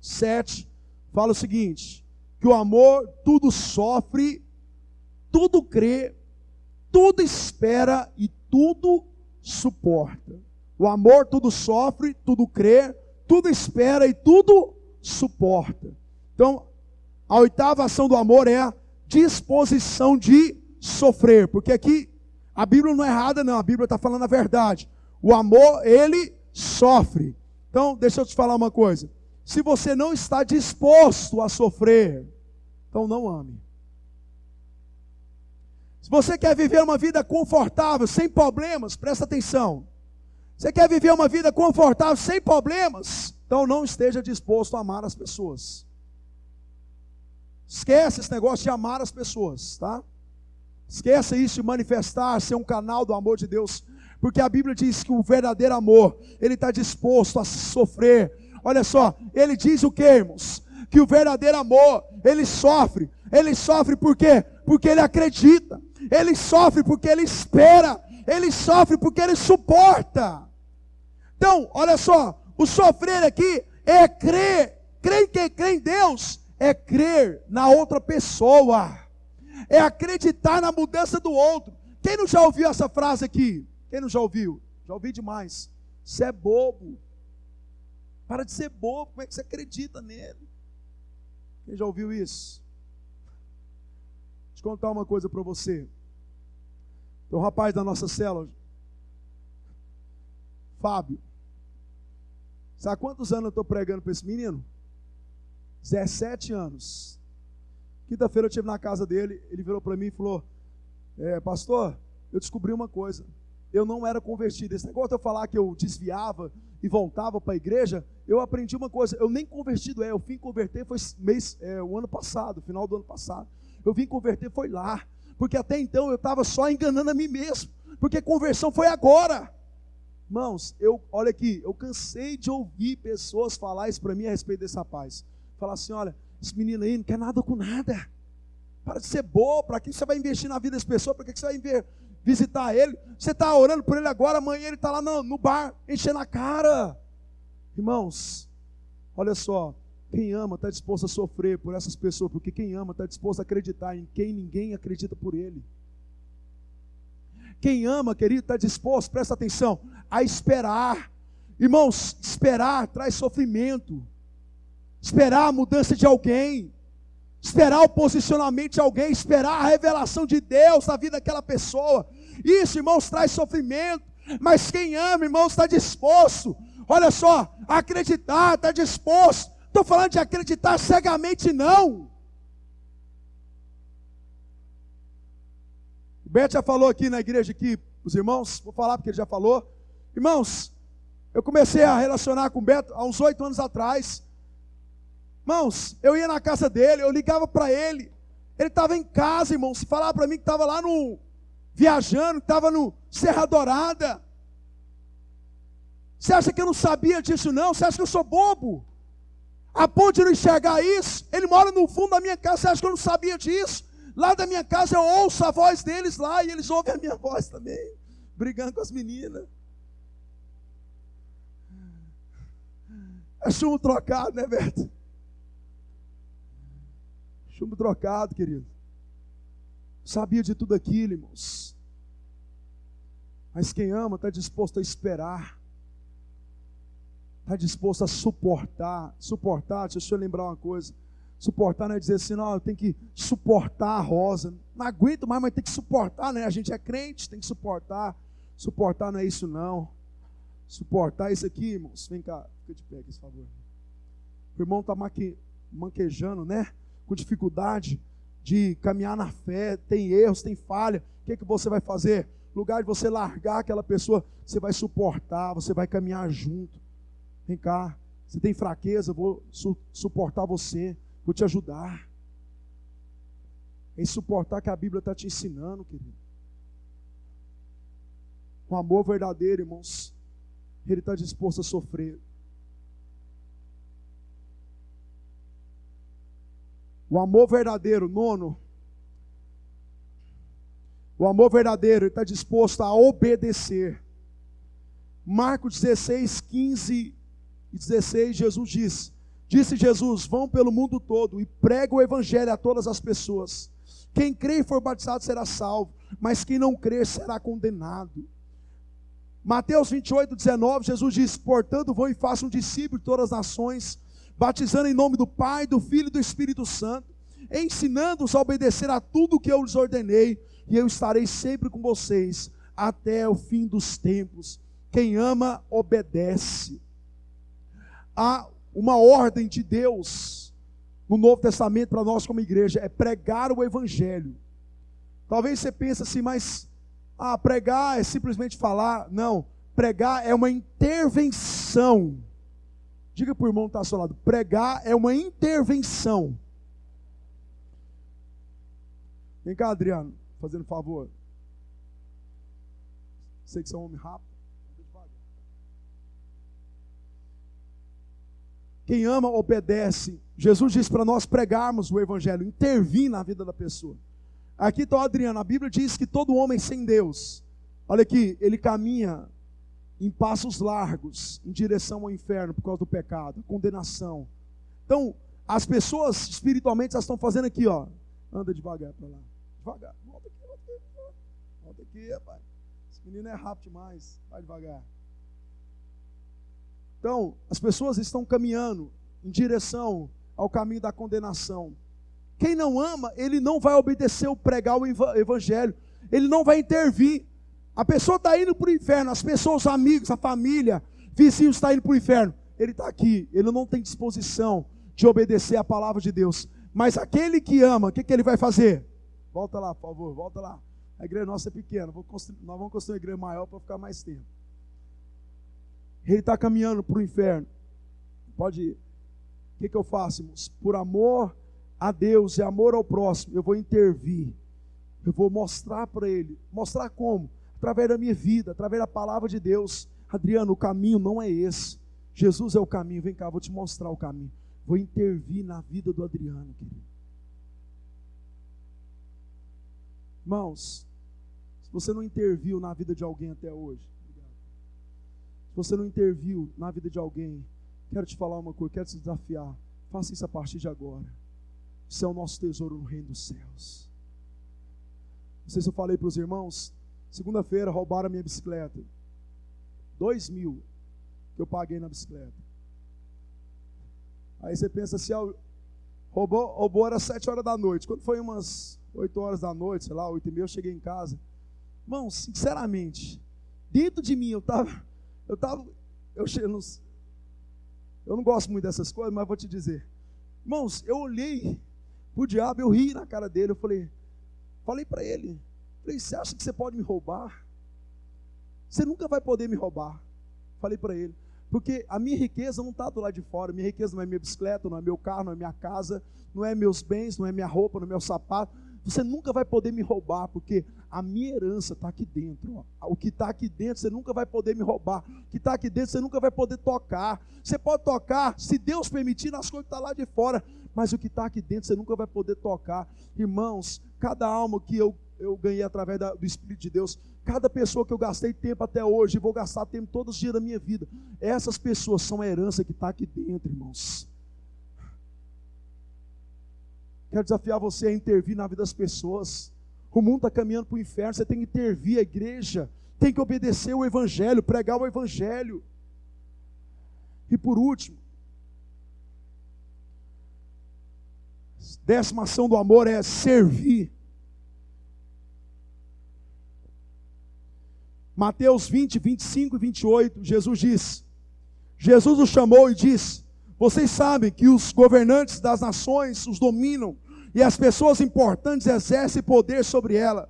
7, fala o seguinte, que o amor tudo sofre, tudo crê, tudo espera e tudo suporta. O amor tudo sofre, tudo crê, tudo espera e tudo suporta. Então, a oitava ação do amor é a disposição de sofrer. Porque aqui, a Bíblia não é errada não, a Bíblia está falando a verdade. O amor, ele sofre. Então, deixa eu te falar uma coisa. Se você não está disposto a sofrer, então não ame. Se você quer viver uma vida confortável, sem problemas, presta atenção. Você quer viver uma vida confortável, sem problemas, então não esteja disposto a amar as pessoas. Esquece esse negócio de amar as pessoas, tá? Esqueça isso de manifestar, ser um canal do amor de Deus. Porque a Bíblia diz que o verdadeiro amor, ele está disposto a sofrer. Olha só, ele diz o que, irmãos? Que o verdadeiro amor, ele sofre. Ele sofre por quê? Porque ele acredita. Ele sofre porque ele espera. Ele sofre porque ele suporta. Então, olha só, o sofrer aqui é crer. Crer em quem? Crer em Deus. É crer na outra pessoa. É acreditar na mudança do outro. Quem não já ouviu essa frase aqui? Quem não já ouviu? Já ouvi demais. Você é bobo. Para de ser bobo. Como é que você acredita nele? Quem já ouviu isso? Deixa eu contar uma coisa para você. Tem um rapaz da nossa célula, Fábio. Sabe quantos anos eu estou pregando para esse menino? 17 anos. Quinta-feira eu estive na casa dele, ele virou para mim e falou: pastor, eu descobri uma coisa. Eu não era convertido. Esse negócio de eu falar que eu desviava e voltava para a igreja, eu aprendi uma coisa. Eu nem convertido eu vim converter foi o ano passado, final do ano passado. Eu vim converter foi lá. Porque até então eu estava só enganando a mim mesmo. Porque conversão foi agora. Irmãos, olha aqui, eu cansei de ouvir pessoas falar isso para mim a respeito desse rapaz. Falar assim: olha, esse menino aí não quer nada com nada. Para de ser bobo. Para que você vai investir na vida dessa pessoa? Para que você vai visitar ele? Você está orando por ele agora, amanhã ele está lá no bar, enchendo a cara. Irmãos, olha só. Quem ama está disposto a sofrer por essas pessoas, porque quem ama está disposto a acreditar em quem ninguém acredita por ele. Quem ama, querido, está disposto, presta atenção, a esperar. Irmãos, esperar traz sofrimento. Esperar a mudança de alguém, esperar o posicionamento de alguém, esperar a revelação de Deus na vida daquela pessoa. Isso, irmãos, traz sofrimento. Mas quem ama, irmãos, está disposto, olha só, a acreditar, está disposto. Estou falando de acreditar cegamente, não. O Beto já falou aqui na igreja, aqui, os irmãos, vou falar porque ele já falou. Irmãos, eu comecei a relacionar com o Beto há uns 8 anos atrás. Irmãos, eu ia na casa dele, eu ligava para ele. Ele estava em casa, irmãos, falava para mim que estava lá viajando, que estava no Serra Dourada. Você acha que eu não sabia disso não? Você acha que eu sou bobo? A ponto de não enxergar isso? Ele mora no fundo da minha casa, você acha que eu não sabia disso? Lá da minha casa eu ouço a voz deles lá, e eles ouvem a minha voz também, brigando com as meninas. É chumbo trocado, né, Beto? Chumbo trocado, querido. Sabia de tudo aquilo, irmãos. Mas quem ama está disposto a esperar. Está disposto a suportar. Suportar, deixa eu lembrar uma coisa. Suportar não é dizer assim: não, eu tenho que suportar a Rosa. Não aguento mais, mas tem que suportar, né? A gente é crente, tem que suportar. Suportar não é isso não. Suportar é isso aqui, irmãos. Vem cá, fica de pé aqui, por favor. O irmão está manquejando, né? Com dificuldade de caminhar na fé, tem erros, tem falha. O que é que você vai fazer? No lugar de você largar aquela pessoa, você vai suportar, você vai caminhar junto. Vem cá, você tem fraqueza, eu vou suportar você, vou te ajudar. É suportar que a Bíblia está te ensinando, querido. Com amor verdadeiro, irmãos, ele está disposto a sofrer. O amor verdadeiro, nono. O amor verdadeiro, ele está disposto a obedecer. Marcos 16, 15 e 16, Jesus disse Jesus: vão pelo mundo todo e pregam o evangelho a todas as pessoas. Quem crer e for batizado será salvo, mas quem não crer será condenado. Mateus 28, 19, Jesus diz: portanto vão e façam discípulos de todas as nações, batizando em nome do Pai, do Filho e do Espírito Santo, ensinando-os a obedecer a tudo o que eu lhes ordenei, e eu estarei sempre com vocês até o fim dos tempos. Quem ama, obedece. Há uma ordem de Deus no Novo Testamento para nós como igreja, é pregar o Evangelho. Talvez você pense assim, mas pregar é simplesmente falar. Não, pregar é uma intervenção. Diga para o irmão que está ao seu lado: pregar é uma intervenção. Vem cá, Adriano, fazendo favor. Sei que você é um homem rápido. Quem ama, obedece. Jesus disse para nós pregarmos o Evangelho, intervir na vida da pessoa. Aqui está o Adriano, a Bíblia diz que todo homem sem Deus, olha aqui, ele caminha em passos largos, em direção ao inferno, por causa do pecado, condenação. Então, as pessoas espiritualmente, elas estão fazendo aqui, ó, anda devagar para lá, devagar, volta aqui, rapaz, esse menino é rápido demais, vai devagar. Então, as pessoas estão caminhando em direção ao caminho da condenação. Quem não ama, ele não vai obedecer ou pregar o Evangelho, ele não vai intervir. A pessoa está indo para o inferno, as pessoas, os amigos, a família, vizinhos estão indo para o inferno. Ele está aqui, ele não tem disposição de obedecer a palavra de Deus. Mas aquele que ama, o que ele vai fazer? Volta lá, por favor, volta lá. A igreja nossa é pequena, nós vamos construir uma igreja maior para ficar mais tempo. Ele está caminhando para o inferno. Pode ir. O que eu faço, irmãos? Por amor a Deus e amor ao próximo, eu vou intervir. Eu vou mostrar para ele. Mostrar como? Através da minha vida, através da palavra de Deus. Adriano, o caminho não é esse. Jesus é o caminho. Vem cá, vou te mostrar o caminho. Vou intervir na vida do Adriano, querido. Irmãos, se você não interviu na vida de alguém até hoje, se você não interviu na vida de alguém, quero te falar uma coisa, quero te desafiar. Faça isso a partir de agora. Isso é o nosso tesouro no reino dos céus. Não sei se eu falei para os irmãos, segunda-feira roubaram a minha bicicleta. 2.000 que eu paguei na bicicleta. Aí você pensa assim, roubou era 7 horas da noite. Quando foi umas 8 horas da noite, sei lá, 8h30, eu cheguei em casa. Irmão, sinceramente, dentro de mim eu não gosto muito dessas coisas, mas vou te dizer. Irmãos, eu olhei pro diabo, eu ri na cara dele, eu falei para ele, você acha que você pode me roubar? Você nunca vai poder me roubar. Falei para ele, porque a minha riqueza não está do lado de fora, minha riqueza não é minha bicicleta, não é meu carro, não é minha casa, não é meus bens, não é minha roupa, não é meu sapato. Você nunca vai poder me roubar, porque a minha herança está aqui dentro. Ó. O que está aqui dentro, você nunca vai poder me roubar. O que está aqui dentro, você nunca vai poder tocar. Você pode tocar, se Deus permitir, nas coisas que estão lá de fora. Mas o que está aqui dentro, você nunca vai poder tocar. Irmãos, cada alma que eu ganhei através do Espírito de Deus, cada pessoa que eu gastei tempo até hoje, e vou gastar tempo todos os dias da minha vida, essas pessoas são a herança que está aqui dentro, irmãos. Quero desafiar você a intervir na vida das pessoas. O mundo está caminhando para o inferno, você tem que intervir, a igreja tem que obedecer o Evangelho, pregar o Evangelho. E por último, 10ª ação do amor é servir. Mateus 20, 25 e 28, Jesus os chamou e disse: vocês sabem que os governantes das nações os dominam e as pessoas importantes exercem poder sobre ela.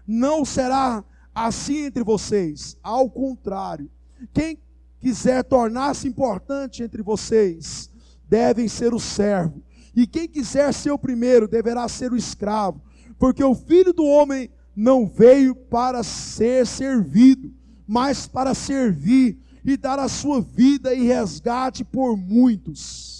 Não será assim entre vocês. Ao contrário, quem quiser tornar-se importante entre vocês, devem ser o servo. E quem quiser ser o primeiro, deverá ser o escravo. Porque o Filho do Homem não veio para ser servido, mas para servir e dar a sua vida em resgate por muitos.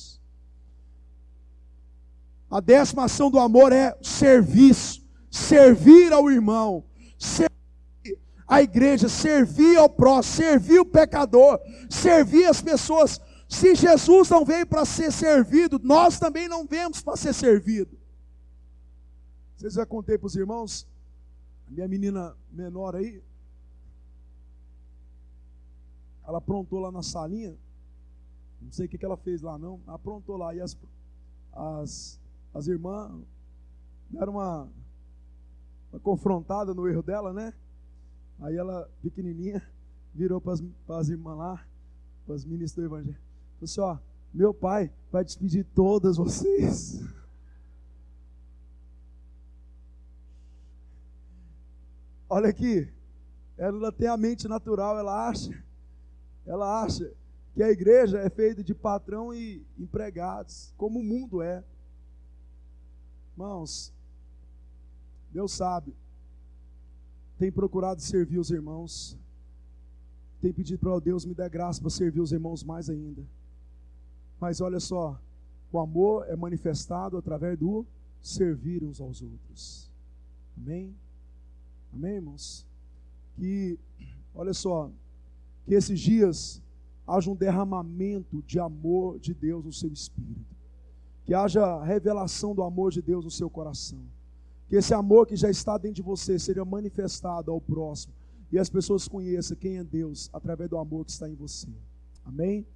A 10ª ação do amor é serviço, servir ao irmão, servir a igreja, servir ao próximo, servir o pecador, servir as pessoas. Se Jesus não veio para ser servido, nós também não viemos para ser servido. Vocês já contei para os irmãos, a minha menina menor aí, ela aprontou lá na salinha, não sei o que ela fez lá não, aprontou lá, e as irmãs deram uma confrontada no erro dela, né? Aí ela, pequenininha, virou para as irmãs lá, para as ministras do Evangelho, falou assim, ó, meu pai vai despedir todas vocês. Olha aqui, ela tem a mente natural, ela acha que a igreja é feita de patrão e empregados, como o mundo é. Irmãos, Deus sabe. Tem procurado servir os irmãos. Tem pedido para Deus me dar graça para servir os irmãos mais ainda. Mas olha só, o amor é manifestado através do servir uns aos outros. Amém? Amém, irmãos? Que, olha só, que esses dias haja um derramamento de amor de Deus no seu espírito. Que haja revelação do amor de Deus no seu coração. Que esse amor que já está dentro de você seja manifestado ao próximo. E as pessoas conheçam quem é Deus através do amor que está em você. Amém?